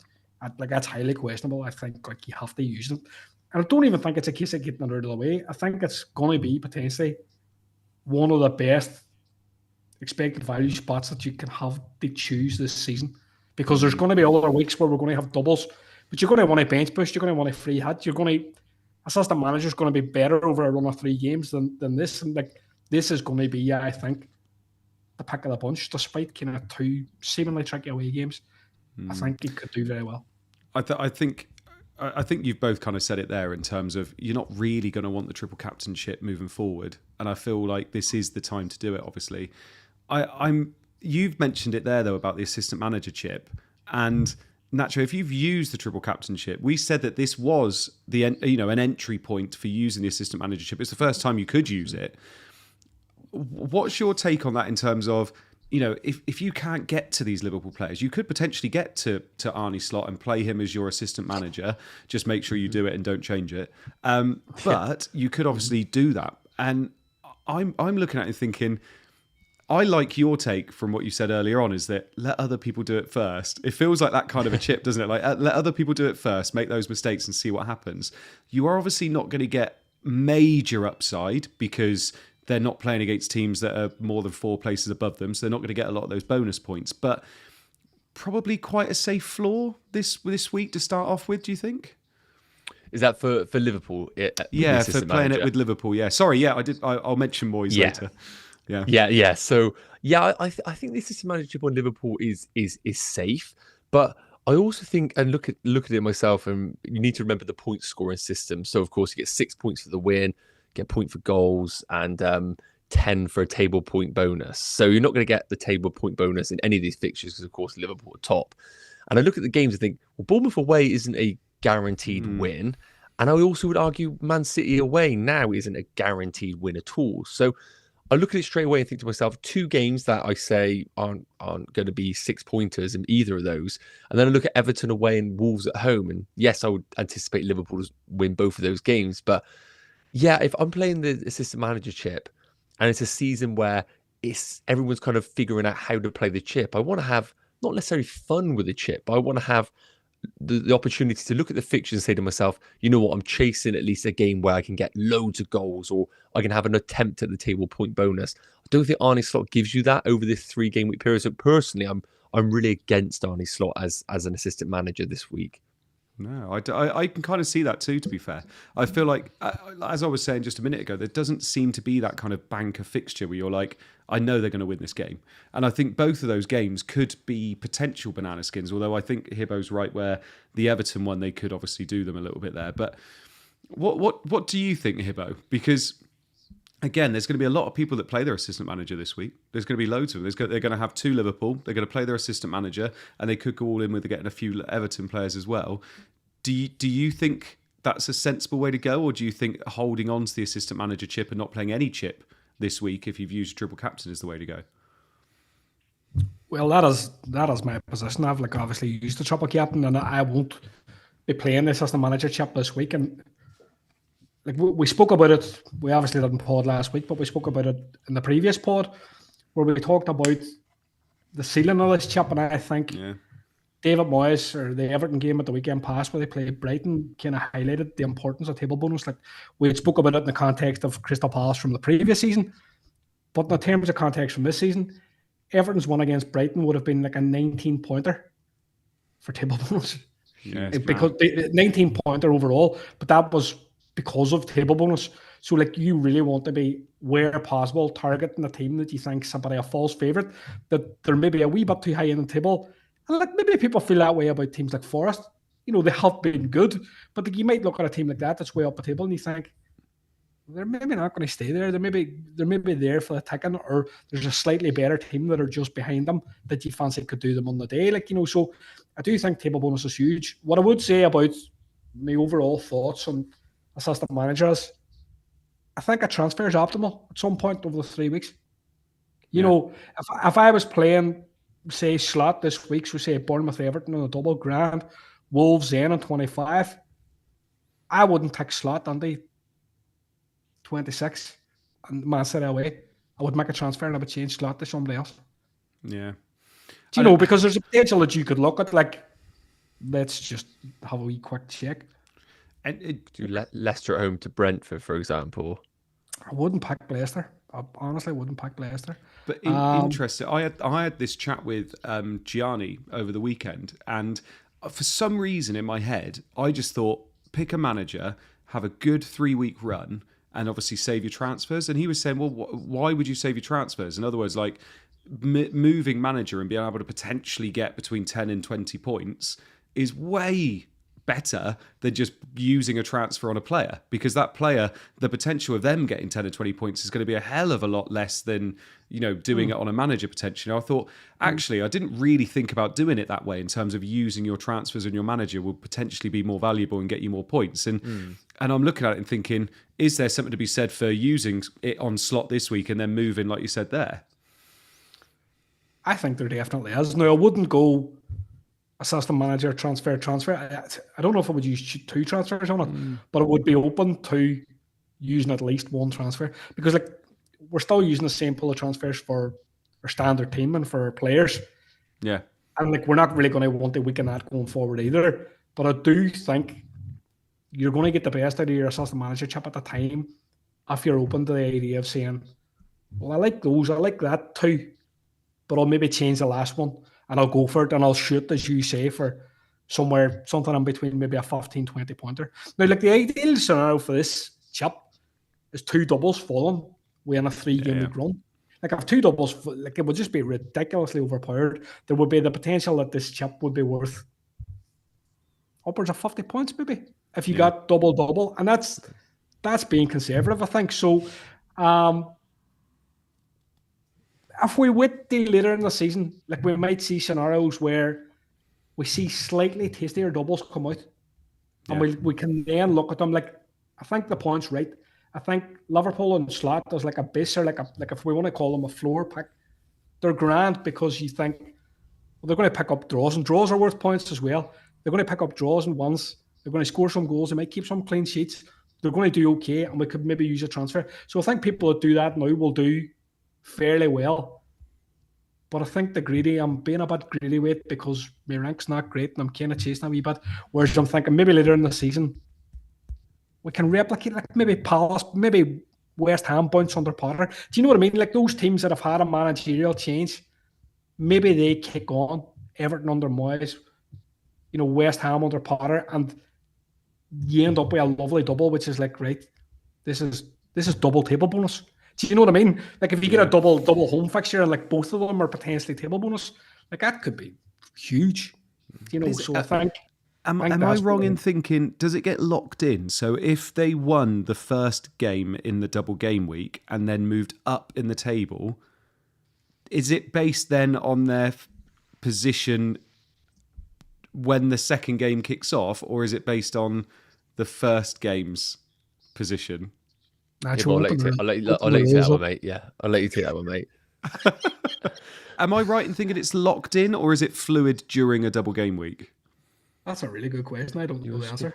that's highly questionable. I think you have to use it. And I don't even think it's a case of getting it out of the way. I think it's going to be potentially one of the best expected value spots that you can have to choose this season, because there's going to be other weeks where we're going to have doubles, but you're going to want a bench boost, you're going to want a free hit, assistant manager's going to be better over a run of 3 games than this, and this is going to be, I think, the pick of the bunch, despite kind of 2 seemingly tricky away games. I think he could do very well. I think you've both kind of said it there in terms of you're not really going to want the triple captainship moving forward, and I feel like this is the time to do it. Obviously, you've mentioned it there though about the assistant manager chip, and Nacho, if you've used the triple captainship, we said that this was an entry point for using the assistant manager chip. It's the first time you could use it. What's your take on that in terms of, if you can't get to these Liverpool players, you could potentially get to Arne Slot and play him as your assistant manager. Just make sure you do it and don't change it. But you could obviously do that. And I'm looking at it thinking, I like your take from what you said earlier on, is that let other people do it first. It feels like that kind of a chip, doesn't it? Like, let other people do it first, make those mistakes and see what happens. You are obviously not going to get major upside because they're not playing against teams that are more than 4 places above them, so they're not going to get a lot of those bonus points. But probably quite a safe floor this week to start off with, do you think? Is that for Liverpool? Yeah, for playing it with Liverpool. Yeah, sorry. Yeah, I'll mention Moyes later. Yeah. So I think this system manager on Liverpool is safe, but I also think, and look at it myself, and you need to remember the point scoring system. So of course you get 6 points for the win, get a point for goals, and 10 for a table point bonus. So you're not going to get the table point bonus in any of these fixtures because of course Liverpool are top. And I look at the games and think, well, Bournemouth away isn't a guaranteed win. And I also would argue Man City away now isn't a guaranteed win at all. So I look at it straight away and think to myself, 2 games that I say aren't going to be 6-pointers in either of those. And then I look at Everton away and Wolves at home. And yes, I would anticipate Liverpool to win both of those games. But yeah, if I'm playing the assistant manager chip and it's a season where everyone's kind of figuring out how to play the chip, I want to have not necessarily fun with the chip, but I want to have the opportunity to look at the fixtures and say to myself, you know what, I'm chasing at least a game where I can get loads of goals or I can have an attempt at the table point bonus. I don't think Arne Slot gives you that over this 3-game week period. So personally, I'm really against Arne Slot as an assistant manager this week. No, I can kind of see that too, to be fair. I feel like, as I was saying just a minute ago, there doesn't seem to be that kind of banker fixture where you're like, I know they're going to win this game. And I think both of those games could be potential banana skins, although I think Hibbo's right where the Everton one, they could obviously do them a little bit there. But what do you think, Hibbo? Because again, there's going to be a lot of people that play their assistant manager this week. There's going to be loads of them. They're going to have 2 Liverpool. They're going to play their assistant manager, and they could go all in with getting a few Everton players as well. Do you think that's a sensible way to go, or do you think holding on to the assistant manager chip and not playing any chip this week, if you've used triple captain, is the way to go? Well, that is my position. I've obviously used the triple captain, and I won't be playing the assistant manager chip this week. And we spoke about it. We obviously didn't pod last week, but we spoke about it in the previous pod where we talked about the ceiling of this chip. And I think David Moyes, or the Everton game at the weekend past where they played Brighton, kind of highlighted the importance of table bonus. We spoke about it in the context of Crystal Palace from the previous season, but in terms of context from this season, Everton's win against Brighton would have been like a 19-pointer for table bonus. Yes, because 19-pointer overall, but that was because of table bonus. So you really want to be, where possible, targeting a team that you think somebody a false favourite, that they're maybe a wee bit too high in the table. And maybe people feel that way about teams like Forest. They have been good, but you might look at a team like that's way up the table and you think they're maybe not going to stay there. They're maybe there for the taking, or there's a slightly better team that are just behind them that you fancy could do them on the day. So I do think table bonus is huge. What I would say about my overall thoughts on assistant managers, I think a transfer is optimal at some point over the 3 weeks. If I was playing, say, slot this week, so say Bournemouth Everton on a double grand, Wolves in on 25, I wouldn't pick slot on the 26 and Man City away. I would make a transfer and I would change slot to somebody else. Yeah. Because there's a potential that you could look at, let's just have a wee quick check. And do Leicester at home to Brentford, for example. I wouldn't pick Leicester. I honestly wouldn't pick Leicester. But interesting. I had this chat with Gianni over the weekend, and for some reason in my head, I just thought, pick a manager, have a good 3-week run, and obviously save your transfers. And he was saying, well, why would you save your transfers? In other words, moving manager and being able to potentially get between 10 and 20 points is way better than just using a transfer on a player, because that player, the potential of them getting 10 or 20 points is going to be a hell of a lot less than doing it on a manager potentially. I thought, actually, I didn't really think about doing it that way in terms of using your transfers and your manager will potentially be more valuable and get you more points. And I'm looking at it and thinking, is there something to be said for using it on slot this week and then moving, like you said there? I think there definitely is. Now, I wouldn't go assistant manager, transfer. I don't know if I would use 2 transfers on it, but it would be open to using at least 1 transfer, because we're still using the same pool of transfers for our standard team and for our players. Yeah. And like, we're not really going to want to weaken that going forward either. But I do think you're going to get the best out of your assistant manager chip at the time if you're open to the idea of saying, well, I like those, I like that too, but I'll maybe change the last one and I'll go for it and I'll shoot, as you say, for something in between, maybe a 15, 20 pointer. Now, like, the ideal scenario for this chip is 2 doubles falling within a 3-game week run. Like, if 2 doubles, like, it would just be ridiculously overpowered. There would be the potential that this chip would be worth upwards of 50 points, maybe, if you got double, and that's being conservative, I think. So, if we wait till later in the season, like, we might see scenarios where we see slightly tastier doubles come out, and we can then look at them. Like, I think the point's right. I think Liverpool and slot is like a base, or like if we want to call them a floor pick, they're grand because you think, well, they're going to pick up draws, and draws are worth points as well. They're going to pick up draws and wins. They're going to score some goals. They might keep some clean sheets. They're going to do okay, and we could maybe use a transfer. So I think people that do that now will do fairly well. But I think I'm being a bit greedy with it because my rank's not great and I'm kind of chasing a wee bit. Whereas I'm thinking maybe later in the season, we can replicate, like, maybe Palace, maybe West Ham bounce under Potter. Do you know what I mean? Like, those teams that have had a managerial change, maybe they kick on. Everton under Moyes, West Ham under Potter, and you end up with a lovely double, which is like, right, this is double table bonus. Do you know what I mean? Like, if you get a double home fixture and like both of them are potentially table bonus, like, that could be huge. So I think. Am I wrong in thinking, does it get locked in? So if they won the first game in the double game week and then moved up in the table, is it based then on their position when the second game kicks off, or is it based on the first game's position? I'll let you take that one, mate. Yeah, I'll let you take that one, mate. Am I right in thinking it's locked in, or is it fluid during a double game week? That's a really good question. I don't know the answer.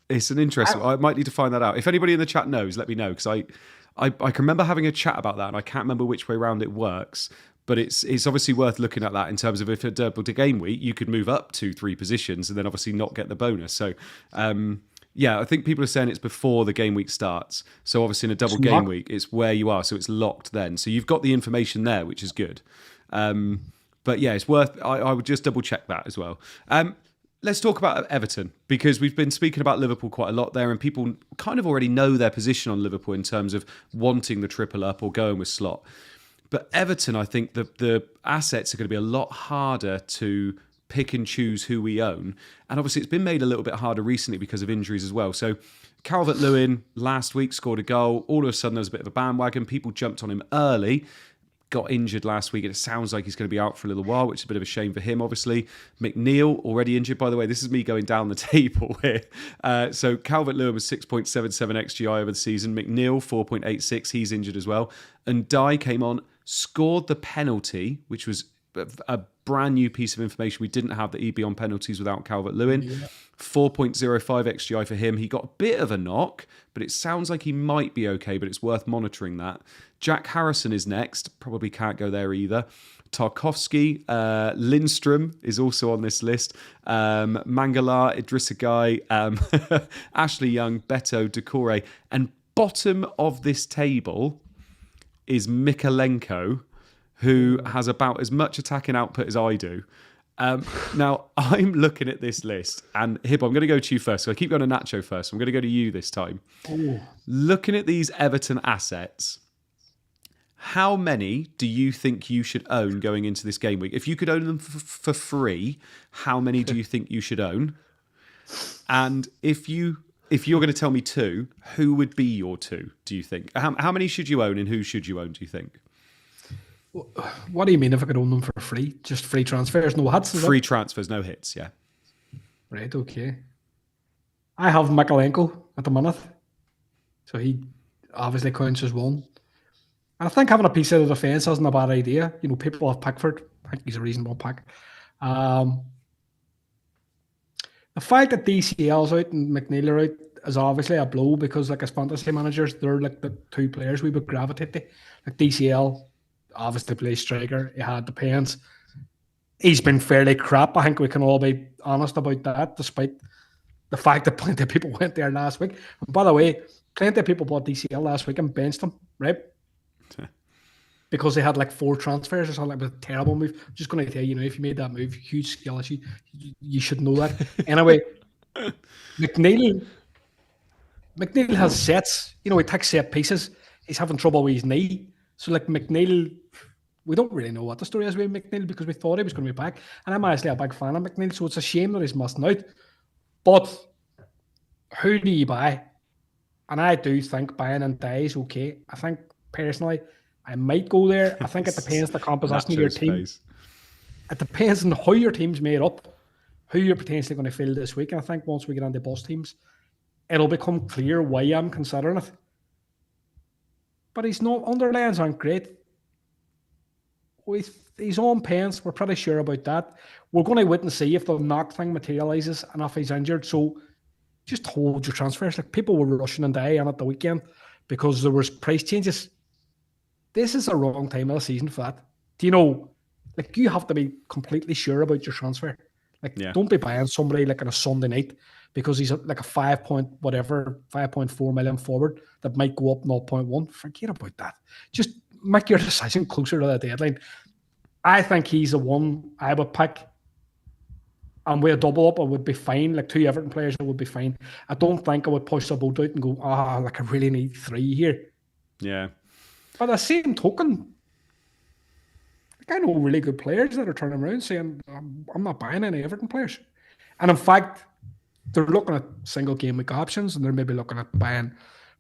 It's an interesting. I might need to find that out. If anybody in the chat knows, let me know, because I can remember having a chat about that, and I can't remember which way around it works. But it's obviously worth looking at that in terms of, if a double game week, you could move up 2-3 positions and then obviously not get the bonus. So. I think people are saying it's before the game week starts. So obviously in a double game week, it's where you are. So it's locked then. So you've got the information there, which is good. But yeah, it's worth, I would just double check that as well. Let's talk about Everton, because we've been speaking about Liverpool quite a lot there, and people kind of already know their position on Liverpool in terms of wanting the triple up or going with slot. But Everton, I think the assets are going to be a lot harder to pick and choose who we own. And obviously it's been made a little bit harder recently because of injuries as well. So Calvert-Lewin last week scored a goal. All of a sudden there was a bit of a bandwagon. People jumped on him early, got injured last week, and it sounds like he's going to be out for a little while, which is a bit of a shame for him, obviously. McNeil, already injured, by the way. This is me going down the table here. So Calvert-Lewin was 6.77 XGI over the season. McNeil, 4.86. He's injured as well. And Dye came on, scored the penalty, which was a brand new piece of information. We didn't have the EB on penalties without Calvert-Lewin. 4.05 XGI for him. He got a bit of a knock, but it sounds like he might be okay, but it's worth monitoring that. Jack Harrison is next. Probably can't go there either. Tarkovsky, Lindstrom is also on this list. Mangala, Idrissa Gueye, Ashley Young, Beto, Decore. And bottom of this table is Mikalenko, who has about as much attacking output as I do. Now, I'm looking at this list, and Hibbo, I'm going to go to you first. So I keep going to Nacho first. I'm going to go to you this time. Ooh. Looking at these Everton assets, how many do you think you should own going into this game week? If you could own them for free, how many do you think you should own? And if you're going to tell me 2, who would be your 2, do you think? How many should you own, and who should you own, do you think? What do you mean if I could own them for free? Just free transfers, no hits? Free transfers, no hits, yeah. Right, okay. I have Mikalenko at the minute. So he obviously counts as one. And I think having a piece of the defence isn't a bad idea. People have Pickford. I think he's a reasonable pick. The fact that DCL's out and McNeil are out, is obviously a blow because, like, as fantasy managers, they're like the two players we would gravitate to. Like DCL, obviously plays striker. He had the pains. He's been fairly crap. I think we can all be honest about that, despite the fact that plenty of people went there last week. And by the way, plenty of people bought DCL last week and benched him, right? Because they had like 4 transfers or something. Like a terrible move. I'm just going to tell you, if you made that move, huge skill issue. You should know that. Anyway, McNeil has sets. He takes set pieces. He's having trouble with his knee. So like McNeil, we don't really know what the story is with McNeil because we thought he was going to be back. And I'm actually a big fan of McNeil, so it's a shame that he's missing out. But who do you buy? And I do think buying and die is okay. I think personally, I might go there. I think it depends on the composition of your team. It depends on how your team's made up, who you're potentially going to fill this week. And I think once we get on the boss teams, it'll become clear why I'm considering it. But his underlines aren't great. With his own pens, we're pretty sure about that. We're going to wait and see if the knock thing materialises and if he's injured. So just hold your transfers. Like, people were rushing and dying at the weekend because there was price changes. This is the wrong time of the season for that. Do you know? Like, you have to be completely sure about your transfer. Like, don't be buying somebody like on a Sunday night because he's like a 5.4 million forward that might go up 0.1. Forget about that. Just make your decision closer to the deadline. I think he's the one I would pick. And with a double up, I would be fine. Like 2 Everton players, I would be fine. I don't think I would push the boat out and go, like I really need 3 here. Yeah. But the same token, like, I know really good players that are turning around saying, I'm not buying any Everton players. And in fact, they're looking at single game week options and they're maybe looking at buying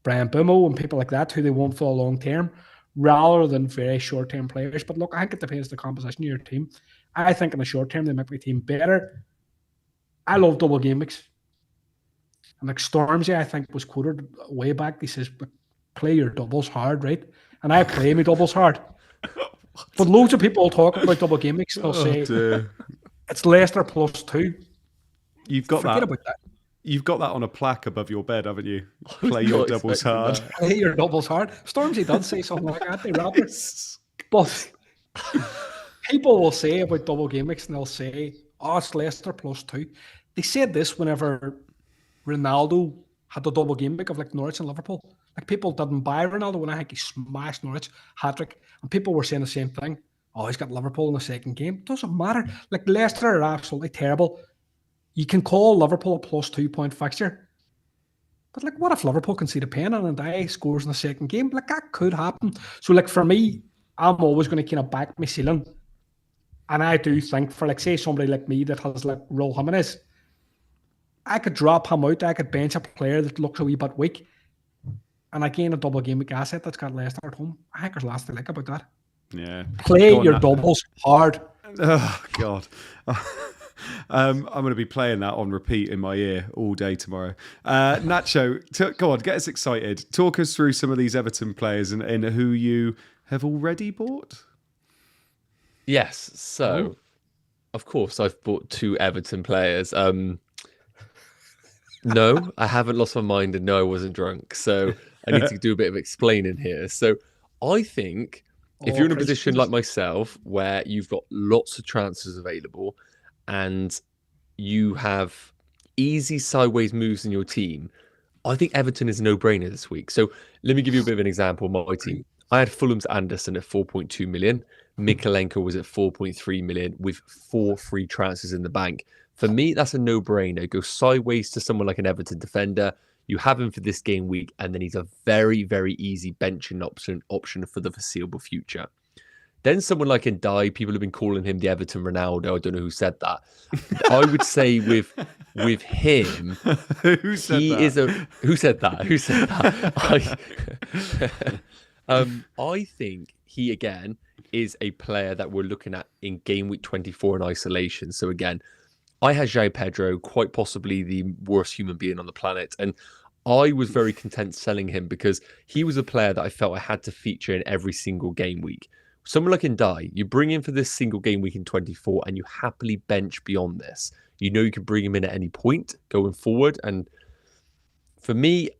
Brian Bumo and people like that who they want for the long term rather than very short term players. But look, I think it depends on the composition of your team. I think in the short term, they make my team better. I love double game weeks. And like Stormzy, I think, was quoted way back. He says, play your doubles hard, right? And I play my doubles hard. But loads of people talk about double game weeks. They'll say, it's Leicester +2. You've got Forget about that. You've got that on a plaque above your bed, haven't you? Play your doubles hard. Play your doubles hard. Stormzy did say something like that. They rapper. But people will say about double game weeks and they'll say, it's Leicester +2. They said this whenever Ronaldo had the double game week of like Norwich and Liverpool. Like, people didn't buy Ronaldo when I think he smashed Norwich, hat-trick. And people were saying the same thing. He's got Liverpool in the second game. Doesn't matter. Like, Leicester are absolutely terrible. You can call Liverpool a +2 point fixture. But like, what if Liverpool can see the pen and Ndiaye scores in the second game? Like, that could happen. So like, for me, I'm always going to kind of back my ceiling. And I do think for, like, say somebody like me that has like Raul Jimenez, I could drop him out. I could bench a player that looks a wee bit weak. And I gain a double game week asset that's got Leicester at home. I think there's lots to like about that. Yeah. Play your doubles hard. Oh, God. I'm going to be playing that on repeat in my ear all day tomorrow. Nacho, go on, get us excited. Talk us through some of these Everton players and who you have already bought. Yes. So, of course, I've bought 2 Everton players. No, I haven't lost my mind, and no, I wasn't drunk. So I need to do a bit of explaining here. So I think if you're in a position like myself where you've got lots of transfers available and you have easy sideways moves in your team, I think Everton is a no-brainer this week. So let me give you a bit of an example of my team. I had Fulham's Anderson at 4.2 million. Mikalenko was at 4.3 million with 4 free transfers in the bank. For me, that's a no-brainer. Go sideways to someone like an Everton defender. You have him for this game week, and then he's a very, very easy benching option for the foreseeable future. Then someone like Ndiaye, people have been calling him the Everton Ronaldo. I don't know who said that. I would say with him, Who said that? I think he, again, is a player that we're looking at in game week 24 in isolation. So again, I had João Pedro, quite possibly the worst human being on the planet. And I was very content selling him because he was a player that I felt I had to feature in every single game week. Someone like Ndiaye, you bring in for this single game week in 24 and you happily bench beyond this. You know you can bring him in at any point going forward. And For me,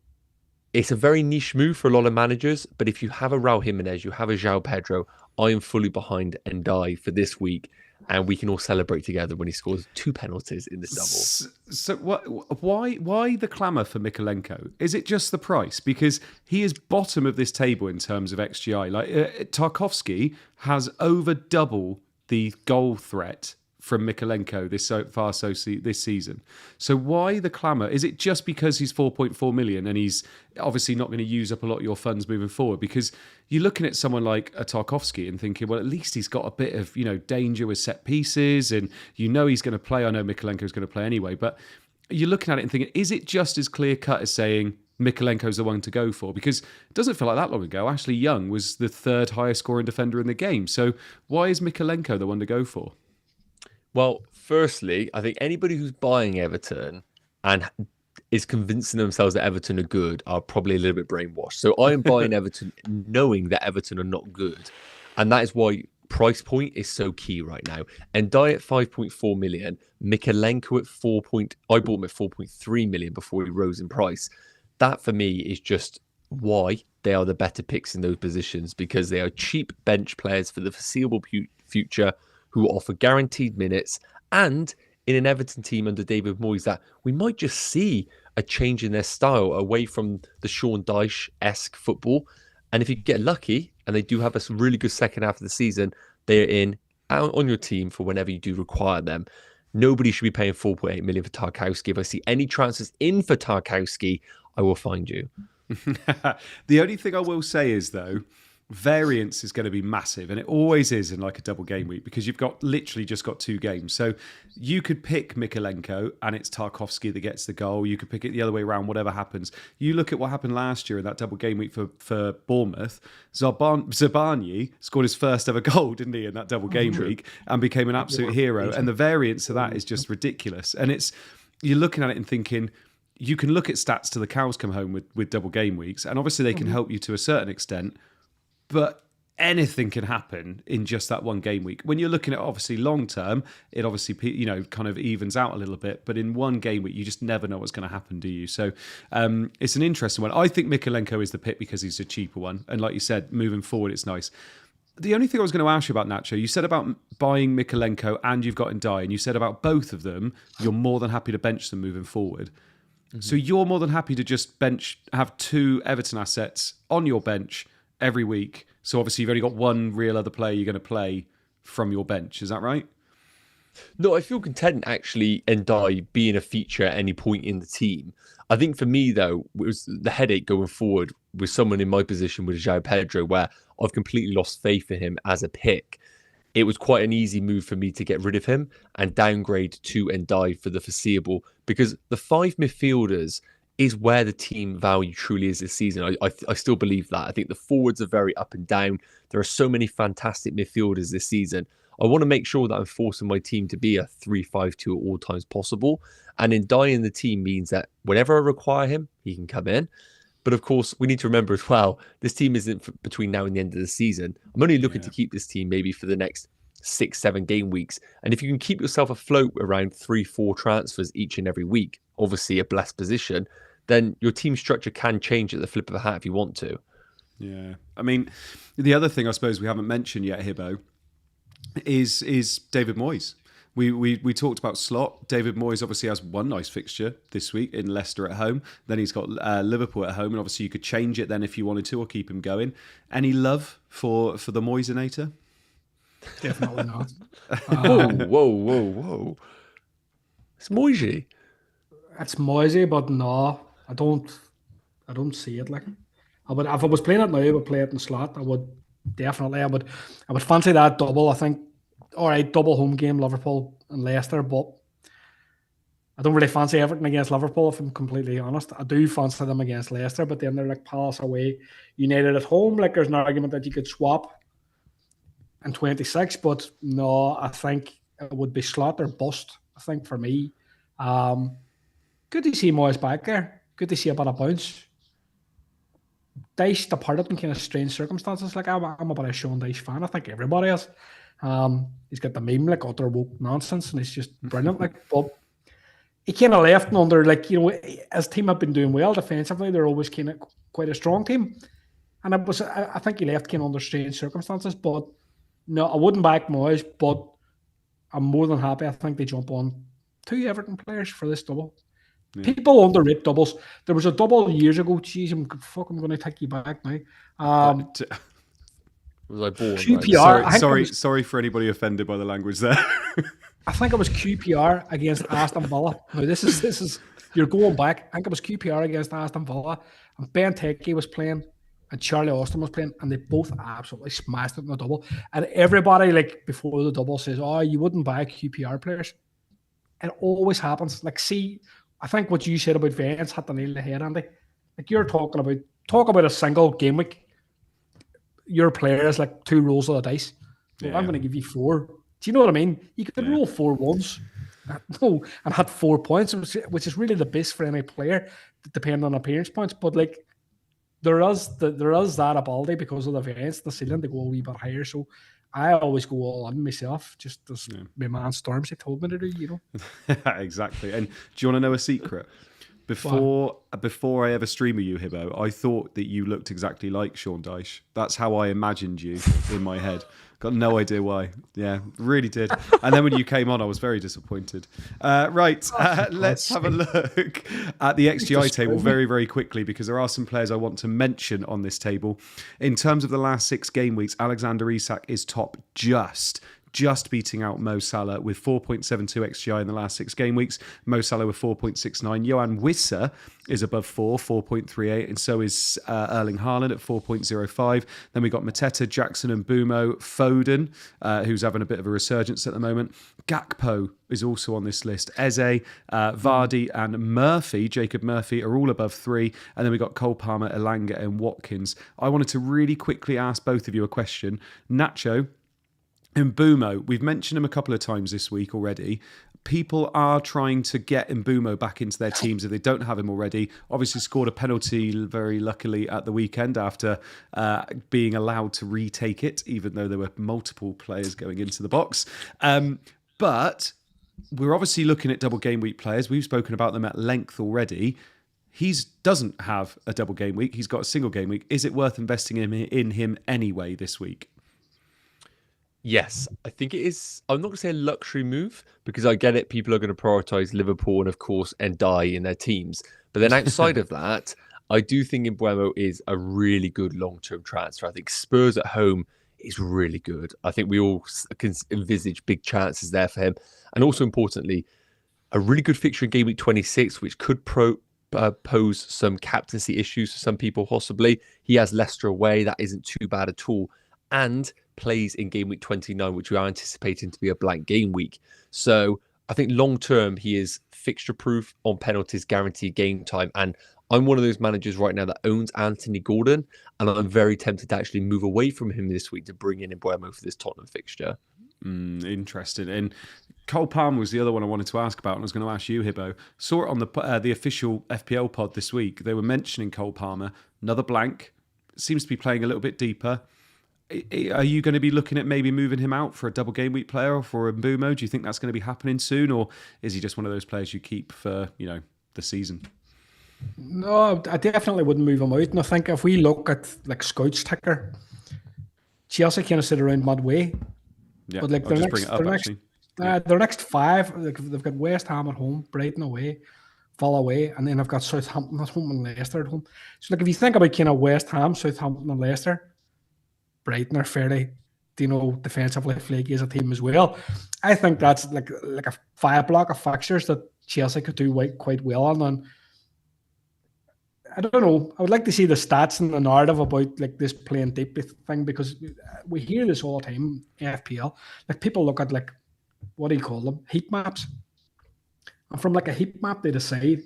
it's a very niche move for a lot of managers, but if you have a Raul Jimenez, you have a João Pedro, I am fully behind Ndiaye for this week, and we can all celebrate together when he scores 2 penalties in this double. So why the clamour for Mykolenko? Is it just the price? Because he is bottom of this table in terms of XGI. Like Tarkowski has over double the goal threat from Mykolenko this season. So why the clamour? Is it just because he's 4.4 million and he's obviously not going to use up a lot of your funds moving forward? Because you're looking at someone like a Tarkowski and thinking, well, at least he's got a bit of, danger with set pieces, and he's going to play. I know Mykolenko's going to play anyway, but you're looking at it and thinking, is it just as clear cut as saying Mykolenko's the one to go for? Because it doesn't feel like that long ago. Ashley Young was the 3rd highest scoring defender in the game. So why is Mykolenko the one to go for? Well, firstly, I think anybody who's buying Everton and is convincing themselves that Everton are good are probably a little bit brainwashed. So I am buying Everton knowing that Everton are not good. And that is why price point is so key right now. And Ndiaye at 5.4 million, Mykolenko at I bought him at 4.3 million before he rose in price. That for me is just why they are the better picks in those positions, because they are cheap bench players for the foreseeable future, who offer guaranteed minutes, and in an Everton team under David Moyes that we might just see a change in their style away from the Sean Dyche-esque football. And if you get lucky, and they do have a really good second half of the season, they're on your team for whenever you do require them. Nobody should be paying 4.8 million for Tarkowski. If I see any transfers in for Tarkowski, I will find you. The only thing I will say is, though, variance is going to be massive, and it always is in like a double game week, because you've literally just got 2 games. So you could pick Mykolenko and it's Tarkowski that gets the goal. You could pick it the other way around, whatever happens. You look at what happened last year in that double game week for Bournemouth. Zabani scored his first ever goal, didn't he, in that double game week, and became an absolute hero. And the variance of that is just ridiculous. And you're looking at it and thinking, you can look at stats till the cows come home with double game weeks, and obviously they can help you to a certain extent. But anything can happen in just that one game week. When you're looking at obviously long term, it obviously kind of evens out a little bit. But in one game week, you just never know what's going to happen, do you? So it's an interesting one. I think Mykolenko is the pick because he's a cheaper one, and like you said, moving forward, it's nice. The only thing I was going to ask you about, Nacho, you said about buying Mykolenko and you've got Ndiaye, and you said about both of them, you're more than happy to bench them moving forward. Mm-hmm. So you're more than happy to just have 2 Everton assets on your bench every week. So obviously you've only got one real other player you're going to play from your bench. Is that right? No, I feel content actually Ndiaye being a feature at any point in the team. I think for me, though, it was the headache going forward with someone in my position with João Pedro, where I've completely lost faith in him as a pick. It was quite an easy move for me to get rid of him and downgrade to Ndiaye for the foreseeable, because the 5 midfielders is where the team value truly is this season. I still believe that. I think the forwards are very up and down. There are so many fantastic midfielders this season. I want to make sure that I'm forcing my team to be a 3-5-2 at all times possible. And Ndiaye in the team means that whenever I require him, he can come in. But of course, we need to remember as well, this team isn't between now and the end of the season. I'm only looking to keep this team maybe for the next 6-7 game weeks. And if you can keep yourself afloat around 3-4 transfers each and every week, obviously a blessed position, then your team structure can change at the flip of a hat if you want to. Yeah. I mean, the other thing I suppose we haven't mentioned yet, Hibbo, is David Moyes. We talked about Slot. David Moyes obviously has one nice fixture this week in Leicester at home. Then he's got Liverpool at home, and obviously you could change it then if you wanted to, or keep him going. Any love for the Moyesinator? Definitely not. Whoa. It's Moisey. It's Moisey, but no, I don't see it. Like, I would, if I was playing it now, I would play it in slot. I would fancy that double. I think, all right, double home game, Liverpool and Leicester, but I don't really fancy Everton against Liverpool, if I'm completely honest. I do fancy them against Leicester, but then they're like Palace away, United at home. Like, there's an argument that you could swap in 26, but no, I think it would be slot or bust, I think, for me. Good to see Moyes back there. Good to see a bit of bounce. Dyche departed in kind of strange circumstances. Like, I'm a bit of a Sean Dyche fan. I think everybody is. He's got the meme, like, utter woke nonsense, and it's just brilliant. Like, but he kind of left under, like, you know, his team have been doing well defensively. They're always kind of quite a strong team. And I think he left kind of under strange circumstances. But no, I wouldn't back Moyes, but I'm more than happy. I think they jump on 2 Everton players for this double. Yeah. People underrate doubles. There was a double years ago. Jeez, I'm going to take you back now. Was I born? QPR. Right? Sorry for anybody offended by the language there. I think it was QPR against Aston Villa. Now this is you're going back. I think it was QPR against Aston Villa, and Ben Teke was playing, and Charlie Austin was playing, and they both absolutely smashed it in the double. And everybody, like, before the double says, "Oh, you wouldn't buy QPR players." It always happens. Like, see, I think what you said about variance had the nail on the head, Andy. Like, you're talk about a single game week. Your player is like 2 rolls of the dice. Well, I'm going to give you 4. Do you know what I mean? You could roll 4 once, and had 4 points, which is really the best for any player, depending on appearance points. But like, there is that ability because of the variance, the ceiling, to go a wee bit higher. So I always go all in myself, just as my man Stormzy told me to do. You know. Exactly. And do you want to know a secret? Before I ever stream with you, Hibbo, I thought that you looked exactly like Sean Dyche. That's how I imagined you in my head. Got no idea why. Yeah, really did. And then when you came on, I was very disappointed. Let's have a look at the XGI table very, very quickly, because there are some players I want to mention on this table. In terms of the last 6 game weeks, Alexander Isak is top just beating out Mo Salah with 4.72 XGI in the last 6 game weeks. Mo Salah with 4.69. Johan Wissa is above 4.38, and so is Erling Haaland at 4.05. Then we got Mateta, Jackson and Bumo, Foden, who's having a bit of a resurgence at the moment. Gakpo is also on this list. Eze, Vardy and Murphy, Jacob Murphy, are all above 3. And then we got Cole Palmer, Elanga and Watkins. I wanted to really quickly ask both of you a question. Nacho and Mbumo, we've mentioned him a couple of times this week already. People are trying to get Mbumo back into their teams if they don't have him already. Obviously scored a penalty very luckily at the weekend after being allowed to retake it, even though there were multiple players going into the box. But we're obviously looking at double game week players. We've spoken about them at length already. He doesn't have a double game week. He's got a single game week. Is it worth investing in him anyway this week? Yes, I think it is. I'm not going to say a luxury move, because I get it. People are going to prioritise Liverpool and, of course, Ndiaye in their teams. But then outside of that, I do think Mbeumo is a really good long-term transfer. I think Spurs at home is really good. I think we all can envisage big chances there for him. And also, importantly, a really good fixture in game week 26, which could pose some captaincy issues for some people, possibly. He has Leicester away. That isn't too bad at all. And plays in game week 29, which we are anticipating to be a blank game week. So I think long term, he is fixture proof on penalties, guaranteed game time. And I'm one of those managers right now that owns Anthony Gordon, and I'm very tempted to actually move away from him this week to bring in Mbeumo for this Tottenham fixture. Interesting. And Cole Palmer was the other one I wanted to ask about, and I was going to ask you, Hibbo. Saw it on the official FPL pod this week. They were mentioning Cole Palmer, another blank, seems to be playing a little bit deeper. Are you going to be looking at maybe moving him out for a double game week player or for Mbumo? Do you think that's going to be happening soon, or is he just one of those players you keep for, the season? No, I definitely wouldn't move him out. And I think if we look at like Scout's ticker, Chelsea kind of sit around midway. Yeah, but like their next 5, they've got West Ham at home, Brighton away, Villa away, and then they've got Southampton at home and Leicester at home. So like if you think about kind of West Ham, Southampton and Leicester, Brighton are fairly, defensively flaky as a team as well. I think that's like a 5 block of fixtures that Chelsea could do quite well on. And I don't know. I would like to see the stats and the narrative about like this playing deep thing, because we hear this all the time in FPL. Like people look at like, what do you call them? Heat maps. And from like a heat map, they decide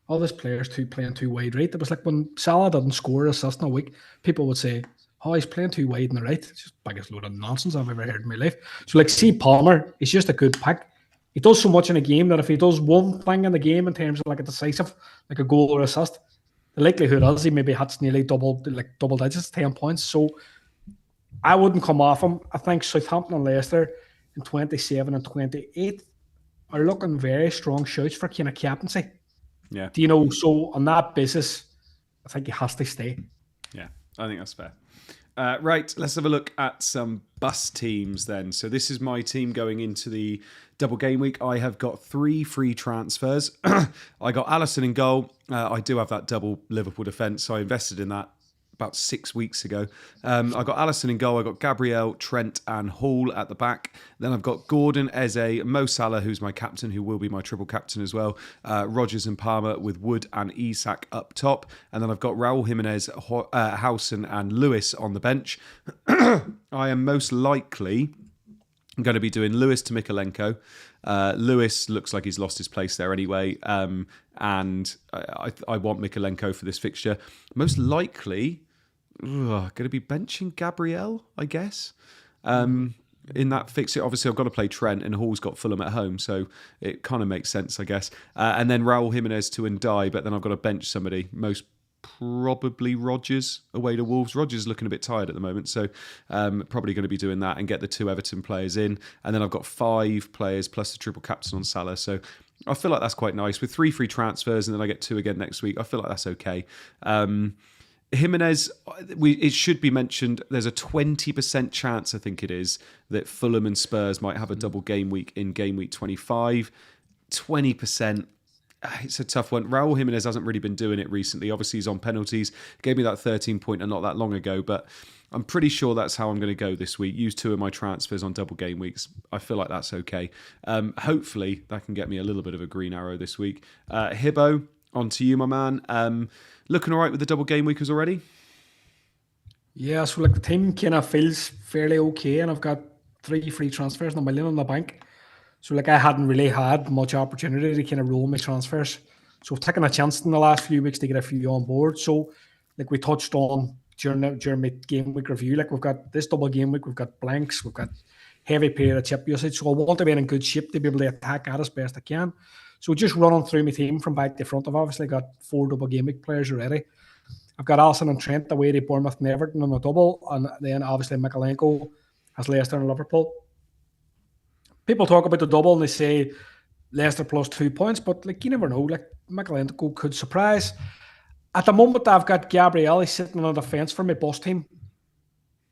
all these players playing too wide right. It was like when Salah didn't score an assist in a week, people would say, oh, he's playing too wide in the right. It's just the biggest load of nonsense I've ever heard in my life. So, like, see Palmer, he's just a good pick. He does so much in a game that if he does one thing in the game in terms of like a decisive, like a goal or assist, the likelihood is he maybe hits nearly double digits, 10 points. So, I wouldn't come off him. I think Southampton and Leicester in 27 and 28 are looking very strong shouts for kind of captaincy. Yeah. Do you know? So on that basis, I think he has to stay. Yeah, I think that's fair. Right, let's have a look at some bus teams then. So this is my team going into the double game week. I have got 3 free transfers. I got Alisson in goal. I do have that double Liverpool defence, so I invested in that about 6 weeks ago. I got Alisson in goal. I got Gabriel, Trent and Hall at the back. Then I've got Gordon, Eze, Mo Salah, who's my captain, who will be my triple captain as well. Rodgers and Palmer with Wood and Isak up top. And then I've got Raul Jimenez, Howson and Lewis on the bench. I am most likely going to be doing Lewis to Mikalenko. Lewis looks like he's lost his place there anyway. And I want Mikalenko for this fixture. Most likely, going to be benching Gabriel, I guess. In that fixture, obviously I've got to play Trent and Hall's got Fulham at home, so it kind of makes sense, I guess. And then Raul Jimenez to Ndai, but then I've got to bench somebody. Most probably Rodgers away to Wolves. Rodgers is looking a bit tired at the moment, so probably going to be doing that and get the 2 Everton players in. And then I've got 5 players plus the triple captain on Salah, so I feel like that's quite nice. With 3 free transfers and then I get 2 again next week, I feel like that's okay. Jimenez, it should be mentioned, there's a 20% chance, I think it is, that Fulham and Spurs might have a double game week in game week 25. 20%. It's a tough one. Raul Jimenez hasn't really been doing it recently. Obviously, he's on penalties. Gave me that 13-pointer not that long ago, but I'm pretty sure that's how I'm going to go this week. Use 2 of my transfers on double game weeks. I feel like that's okay. Hopefully, that can get me a little bit of a green arrow this week. Hibbo, on to you, my man. Looking all right with the double game weekers already? Yeah, so like the team kind of feels fairly okay, and I've got 3 free transfers and $1 million in the bank. So like I hadn't really had much opportunity to kind of roll my transfers. So I've taken a chance in the last few weeks to get a few on board. So like we touched on during my game week review, like we've got this double game week, we've got blanks, we've got heavy period of chip usage. So I want to be in good shape to be able to attack at as best I can. So just running through my team from back to front, I've obviously got 4 double game week players already. I've got Alisson and Trent away to Bournemouth and Everton on a double, and then obviously Mikalenko has Leicester and Liverpool. People talk about the double and they say Leicester plus 2 points, but like you never know. Like Mikalenko could surprise. At the moment, I've got Gabriel. He's sitting on the fence for my boss team.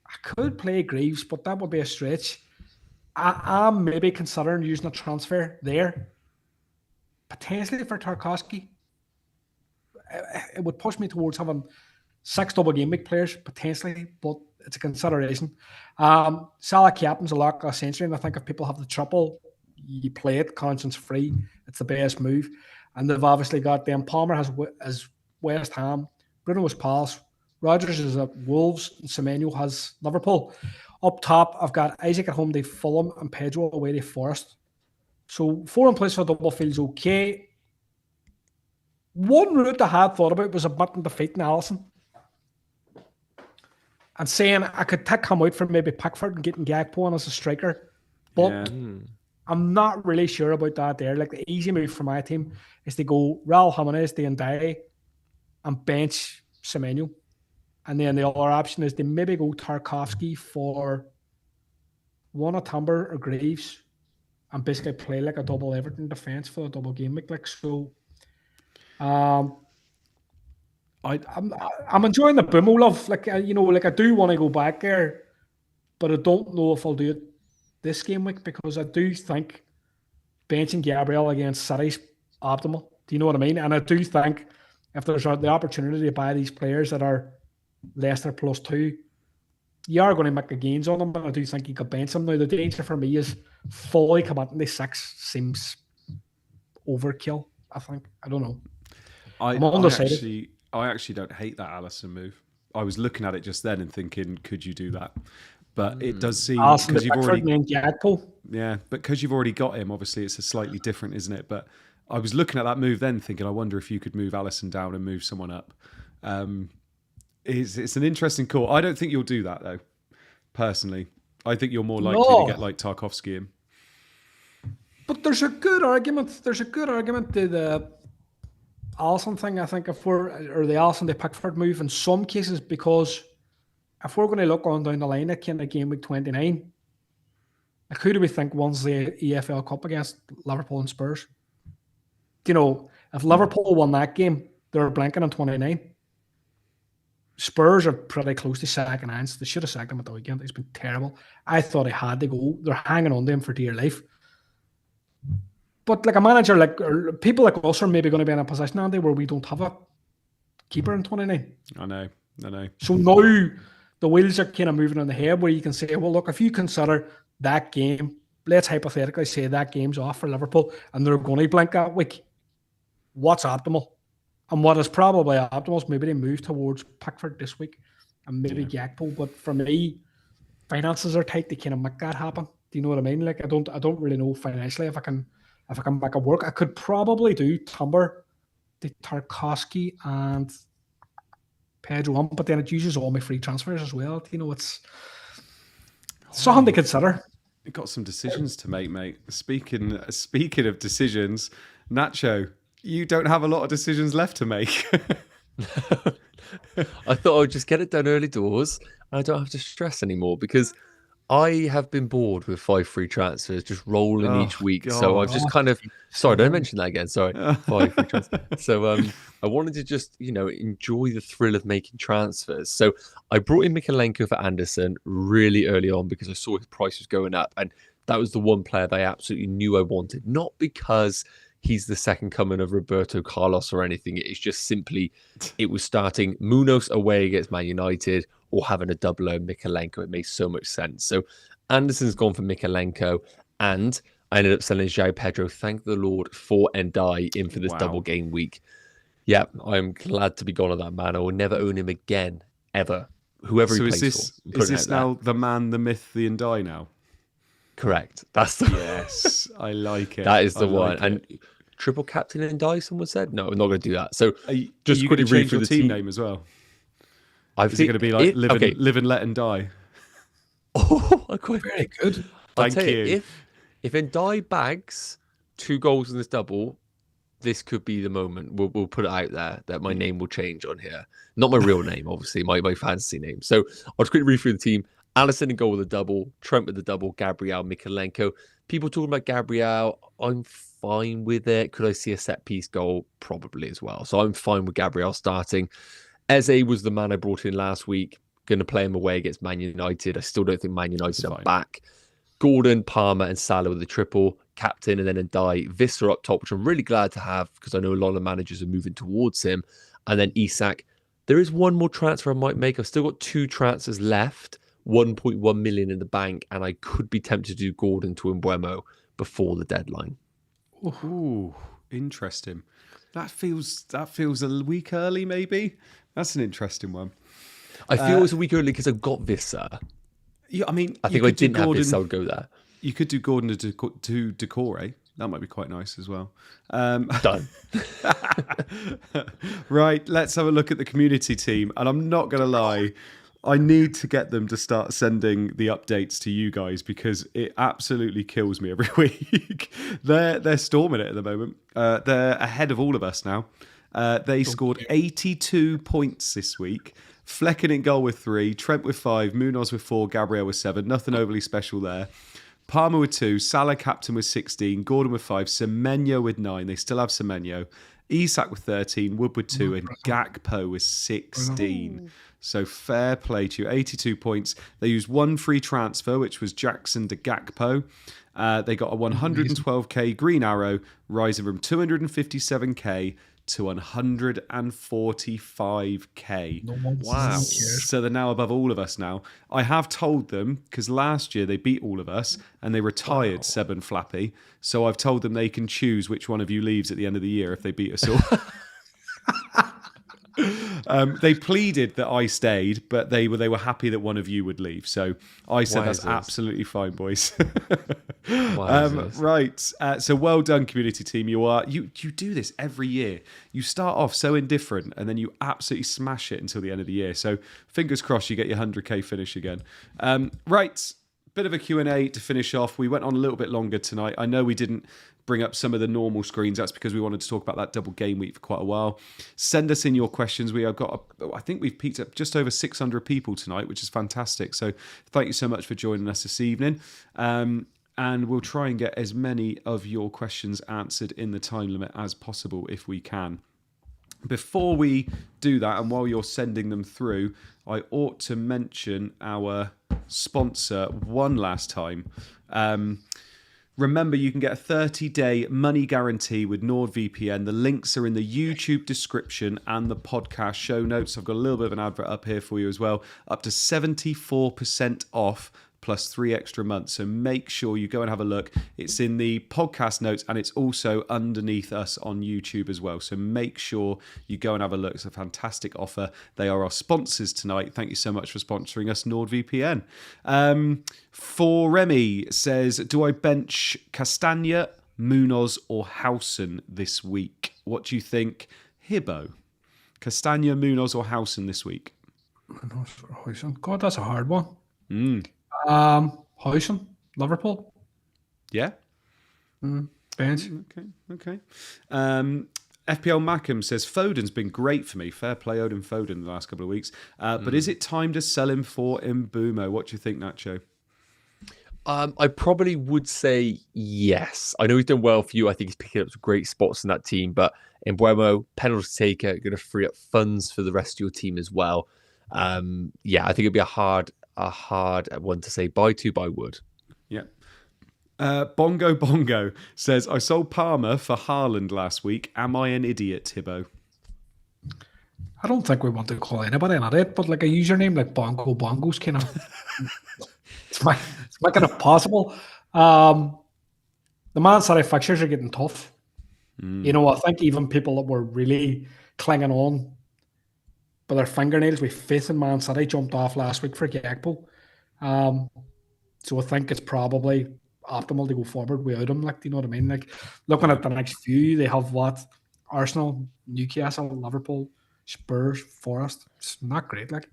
I could play Greaves, but that would be a stretch. I'm maybe considering using a transfer there, potentially for Tarkowski. It would push me towards having 6 double game week players potentially, but it's a consideration. Salah captain's a lock last century, and I think if people have the triple, you play it conscience free. It's the best move. And they've obviously got them. Palmer has West Ham, Bruno was Palace, Rodgers is at Wolves, and Semenyo has Liverpool. Up top, I've got Isaac at home to Fulham and Pedro away to Forest. So 4 in place for double feels okay. One route I had thought about was admitting defeating Alisson and saying I could take him out for maybe Pickford and getting Gakpo on as a striker. But I'm not really sure about that there. Like the easy move for my team is to go Raul Jimenez to Ndai and bench Semenyo. And then the other option is to maybe go Tarkowski for one of Timber or Greaves and basically play like a double Everton defence for a double game week. Like so. I'm enjoying the Bumo love. Like I do want to go back there, but I don't know if I'll do it this game week because I do think benching Gabriel against City's optimal. Do you know what I mean? And I do think if there's the opportunity to buy these players that are Leicester plus 2, you are going to make the gains on them, but I do think you could bench them. Now the danger for me is fully committing to 6 seems overkill. I think I don't know. I actually don't hate that Alisson move. I was looking at it just then and thinking, could you do that? But it does seem because you've already but because you've already got him, obviously it's a slightly different, isn't it? But I was looking at that move then, thinking, I wonder if you could move Alisson down and move someone up. It's an interesting call. I don't think you'll do that though. Personally, I think you're more likely to get like Tarkowski in. But there's a good argument. There's a good argument to the Alisson thing, I think, the Alisson to Pickford move in some cases, because if we're going to look on down the line at kind of game week 29, Like, who do we think wins the EFL Cup against Liverpool and Spurs? You know, if Liverpool won that game, they're blanking on 29. Spurs are pretty close to second hands. They should have sacked him at the weekend. He's been terrible. I thought he had to go. They're hanging on to him for dear life. But like a manager, like people like us are maybe going to be in a position, Andy, where we don't have a keeper in 29. I know. So now the wheels are kind of moving on the head where you can say, well, look, if you consider that game, let's hypothetically say that game's off for Liverpool and they're going to blank that week. What's optimal? And what is probably optimal is maybe they move towards Pickford this week and maybe Gakpo. But for me, finances are tight. They kind of make that happen. Do you know what I mean? Like I don't really know financially if I can make it work. I could probably do Timber, the Tarkowski, and Pedro on, but then it uses all my free transfers as well. You know, it's something to consider. You've got some decisions to make, mate. Speaking of decisions, Nacho, you don't have a lot of decisions left to make. I thought I'd just get it done early doors and I don't have to stress anymore because I have been bored with 5 free transfers just rolling each week. God. So I've just kind of... Sorry, don't mention that again. Sorry. 5 free transfers. So I wanted to just, enjoy the thrill of making transfers. So I brought in Mykolenko for Anderson really early on because I saw his price was going up. And that was the one player that I absolutely knew I wanted. Not because he's the second coming of Roberto Carlos or anything. It's just simply, it was starting Munoz away against Man United or having a double O Mykolenko. It makes so much sense. So Anderson's gone for Mykolenko and I ended up selling João Pedro. Thank the Lord for Ndai in for this double game week. Yeah, I'm glad to be gone on that man. I will never own him again, ever. Whoever he plays for. Is this now the man, the myth, the Ndai now? Correct. That's the yes. I like it. That is the one. And triple captain Ndai, someone said? No, I'm not going to do that. So just quickly read through the team name as well. Is it going to be like live and let and die? Oh, quite very good. Thank you. If Ndai bags 2 goals in this double, this could be the moment. We'll put it out there that my name will change on here. Not my real name, obviously, my fantasy name. So I'll just quickly read through the team. Alisson in goal with a double, Trent with the double, Gabriel, Mykolenko. People talking about Gabriel, I'm fine with it. Could I see a set piece goal? Probably as well. So I'm fine with Gabriel starting. Eze was the man I brought in last week. Going to play him away against Man United. I still don't think Man United are back. Gordon, Palmer, and Salah with the triple. Captain, and then Ndai. Visser up top, which I'm really glad to have because I know a lot of managers are moving towards him. And then Isak. There is one more transfer I might make. I've still got 2 transfers left. 1.1 million in the bank. And I could be tempted to do Gordon to Mbeumo before the deadline. Ooh, interesting. That feels a week early, maybe. That's an interesting one. I feel it was a week early because I've got Visser. Yeah, I mean, I think I didn't have Visser, I would go there. You could do Gordon to Decore. That might be quite nice as well. Done. Right, let's have a look at the community team. And I'm not going to lie, I need to get them to start sending the updates to you guys because it absolutely kills me every week. They're storming it at the moment. They're ahead of all of us now. They scored 82 points this week. Flecken in goal with 3, Trent with 5, Munoz with 4, Gabriel with 7. Nothing overly special there. Palmer with 2, Salah captain with 16, Gordon with 5, Semenyo with 9. They still have Semenyo. Isak with 13, Wood with 2, and Gakpo with 16. So fair play to you. 82 points. They used 1 free transfer, which was Jackson to Gakpo. They got a 112k green arrow, rising from 257k to 145k. Wow. So they're now above all of us now. I have told them, because last year they beat all of us and they retired Seb and Flappy. So I've told them they can choose which one of you leaves at the end of the year if they beat us all. They pleaded that I stayed, but they were happy that one of you would leave. So I said that's absolutely fine, boys. Right. So well done, community team. You do this every year. You start off so indifferent, and then you absolutely smash it until the end of the year. So fingers crossed you get your 100k finish again. Right. Bit of a Q&A to finish off. We went on a little bit longer tonight. I know we didn't bring up some of the normal screens. That's because we wanted to talk about that double game week for quite a while. Send us in your questions. I think we've peaked up just over 600 people tonight, which is fantastic. So thank you so much for joining us this evening. and we'll try and get as many of your questions answered in the time limit as possible if we can. Before we do that, and while you're sending them through, I ought to mention our sponsor one last time. Remember, you can get a 30-day money guarantee with NordVPN. The links are in the YouTube description and the podcast show notes. I've got a little bit of an advert up here for you as well. Up to 74% off plus 3 extra months. So make sure you go and have a look. It's in the podcast notes and it's also underneath us on YouTube as well. So make sure you go and have a look. It's a fantastic offer. They are our sponsors tonight. Thank you so much for sponsoring us, NordVPN. For Remy says, do I bench Castagna, Munoz or Howson this week? What do you think, Hibbo? Castagna, Munoz or Howson this week? Munoz or Howson? God, that's a hard one. Howson, Liverpool. Yeah. Bench. Okay. FPL Mackham says Foden's been great for me. Fair play, Odin Foden, the last couple of weeks. But is it time to sell him for Mbeumo? What do you think, Nacho? I probably would say yes. I know he's done well for you. I think he's picking up some great spots in that team. But Mbeumo, penalty taker, going to free up funds for the rest of your team as well. I think it'd be a hard one to say bye to, but I would. Yeah. Bongo says, I sold Palmer for Haaland last week. Am I an idiot, Hibbo? I don't think we want to call anybody an idiot, but like a username like Bongo's kind of it's making it possible. The Man City fixtures are getting tough. You know, I think even people that were really clinging on by their fingernails with faith in Man City jumped off last week for Gakpo. So I think it's probably optimal to go forward without him. Like, do you know what I mean? Like, looking at the next few, they have what? Arsenal, Newcastle, Liverpool, Spurs, Forest. It's not great, like.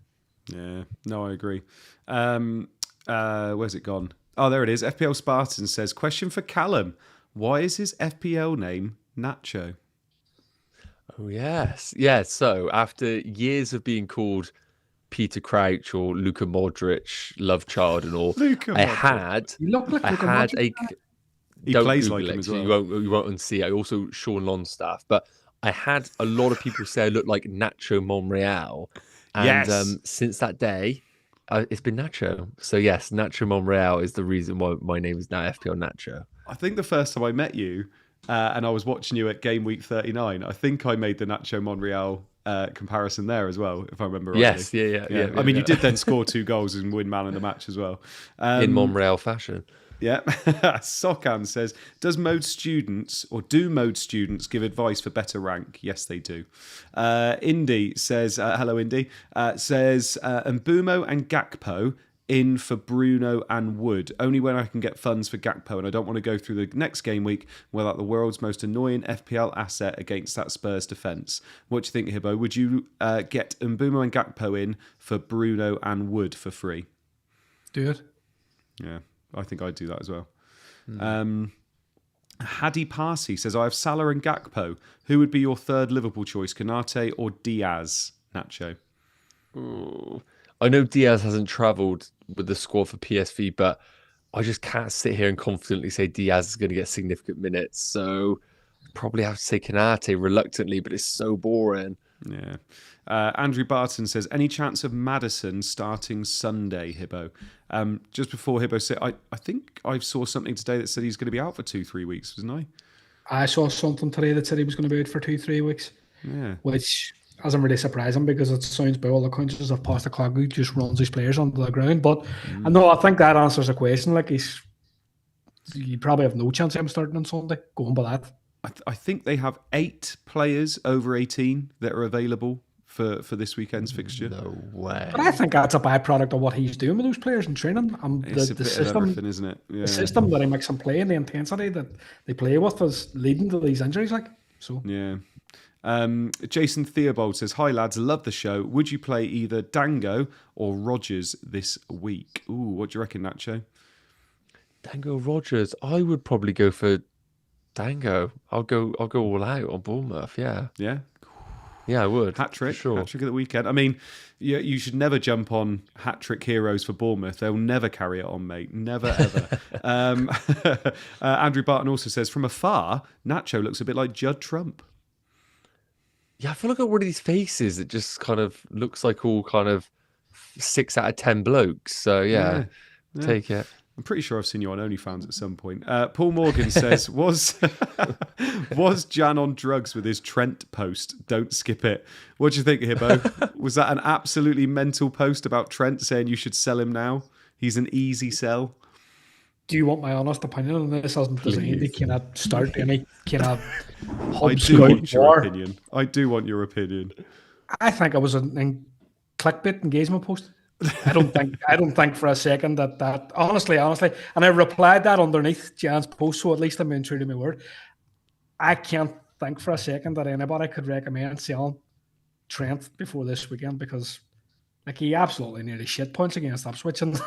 Yeah, no, I agree. Where's it gone? Oh, there it is. FPL Spartan says, question for Callum. Why is his FPL name Nacho? Oh, yes. Yeah, so after years of being called Peter Crouch or Luka Modric, love child and all, I had a... He don't plays Google like him it, as so well. you won't unsee it. I also Sean Longstaff, but I had a lot of people say I look like Nacho Monreal. And Yes. Since that day, it's been Nacho. So yes, Nacho Monreal is the reason why my name is now FPL Nacho. I think the first time I met you, and I was watching you at Game Week 39, I think I made the Nacho Monreal comparison there as well, if I remember rightly. Yes, yeah. I mean, you did then score 2 goals and win man of the match as well. In Monreal fashion. Yeah. Sokan says, do mode students give advice for better rank? Yes, they do. Indy says, hello, Indy, says, Mbeumo and Gakpo in for Bruno and Wood, only when I can get funds for Gakpo, and I don't want to go through the next game week without the world's most annoying FPL asset against that Spurs defence. What do you think, Hibbo? Would you get Mbeumo and Gakpo in for Bruno and Wood for free? Do it. Yeah. I think I'd do that as well. Hadi Parsi says, I have Salah and Gakpo. Who would be your third Liverpool choice, Konate or Diaz, Nacho? Ooh. I know Diaz hasn't travelled with the squad for PSV, but I just can't sit here and confidently say Diaz is going to get significant minutes. So probably have to say Konate reluctantly, but it's so boring. Yeah. Andrew Barton says, any chance of Maddison starting Sunday, Hibbo? Just before Hibbo said, I think I saw something today that said he's going to be out for 2-3 weeks, wasn't I? I saw something today that said he was going to be out for 2-3 weeks. Yeah. Which isn't really surprising because it sounds by all accounts as if Postecoglou just runs his players onto the ground. But I know, I think that answers the question. Like, you probably have no chance of him starting on Sunday, going by that. I think they have 8 players over 18 that are available for this weekend's fixture. No way. But I think that's a byproduct of what he's doing with those players in training. It's the a bit system, of everything, isn't it? Yeah. The system that he makes them play and the intensity that they play with is leading to these injuries. Like, so. Yeah. Jason Theobald says, hi lads, love the show. Would you play either Dango or Rogers this week? Ooh, what do you reckon, Nacho? Dango Rogers. I would probably go for Dango. I'll go all out on Bournemouth. Yeah. Yeah. Yeah, I would. Hat-trick. Sure. Hat-trick at the weekend. I mean, you should never jump on hat-trick heroes for Bournemouth. They'll never carry it on, mate. Never, ever. Andrew Barton also says, from afar, Nacho looks a bit like Judd Trump. Yeah, I feel like I've got one of these faces that just kind of looks like all kind of 6 out of 10 blokes. So, yeah. Take it. I'm pretty sure I've seen you on OnlyFans at some point. Paul Morgan says, was Jan on drugs with his Trent post? Don't skip it. What do you think, Hibbo? Was that an absolutely mental post about Trent saying you should sell him now? He's an easy sell. Do you want my honest opinion on this? Isn't designed to kind of start any kind of I do want your opinion. I do want your opinion. I think it was a clickbait engagement post. I don't think for a second that honestly, and I replied that underneath Jan's post, so at least I'm being true to my word. I can't think for a second that anybody could recommend selling Trent before this weekend, because like he absolutely nearly shit points against Ipswich, and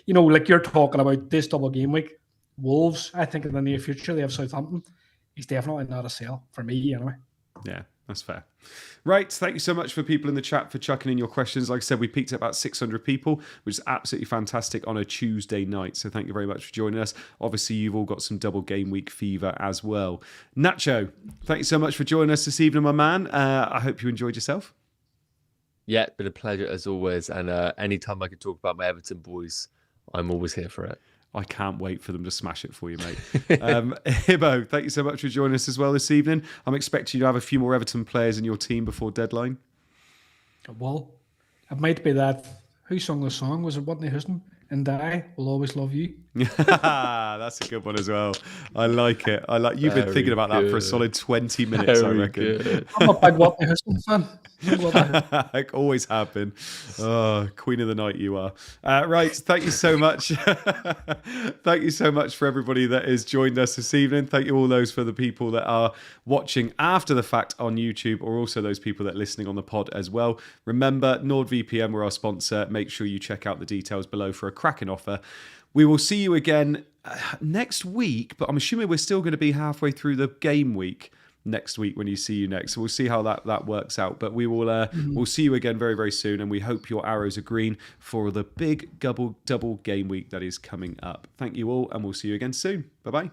like you're talking about this double game week, Wolves. I think in the near future they have Southampton. He's definitely not a sell for me anyway. Yeah, that's fair. Right, thank you so much for people in the chat for chucking in your questions. Like I said, we peaked at about 600 people, which is absolutely fantastic on a Tuesday night. So thank you very much for joining us. Obviously, you've all got some double game week fever as well. Nacho, thank you so much for joining us this evening, my man. I hope you enjoyed yourself. Yeah, been a pleasure as always. And anytime I can talk about my Everton boys, I'm always here for it. I can't wait for them to smash it for you, mate. Hibbo, thank you so much for joining us as well this evening. I'm expecting you to have a few more Everton players in your team before deadline. Well, it might be that. Who sung the song? Was it Whitney Houston? And I will always love you. That's a good one as well. I like it. You've been thinking about that for a solid 20 minutes, I reckon. Good. I'm a big Whitney Houston fan. I always have been. Oh, Queen of the Night you are. Right, thank you so much. Thank you so much for everybody that has joined us this evening. Thank you all those for the people that are watching after the fact on YouTube, or also those people that are listening on the pod as well. Remember, NordVPN were our sponsor. Make sure you check out the details below for a cracking offer. We will see you again next week, but I'm assuming we're still going to be halfway through the game week next week when you see you next. So we'll see how that works out. But we will we'll see you again very, very soon, and we hope your arrows are green for the big double game week that is coming up. Thank you all, and we'll see you again soon. Bye-bye.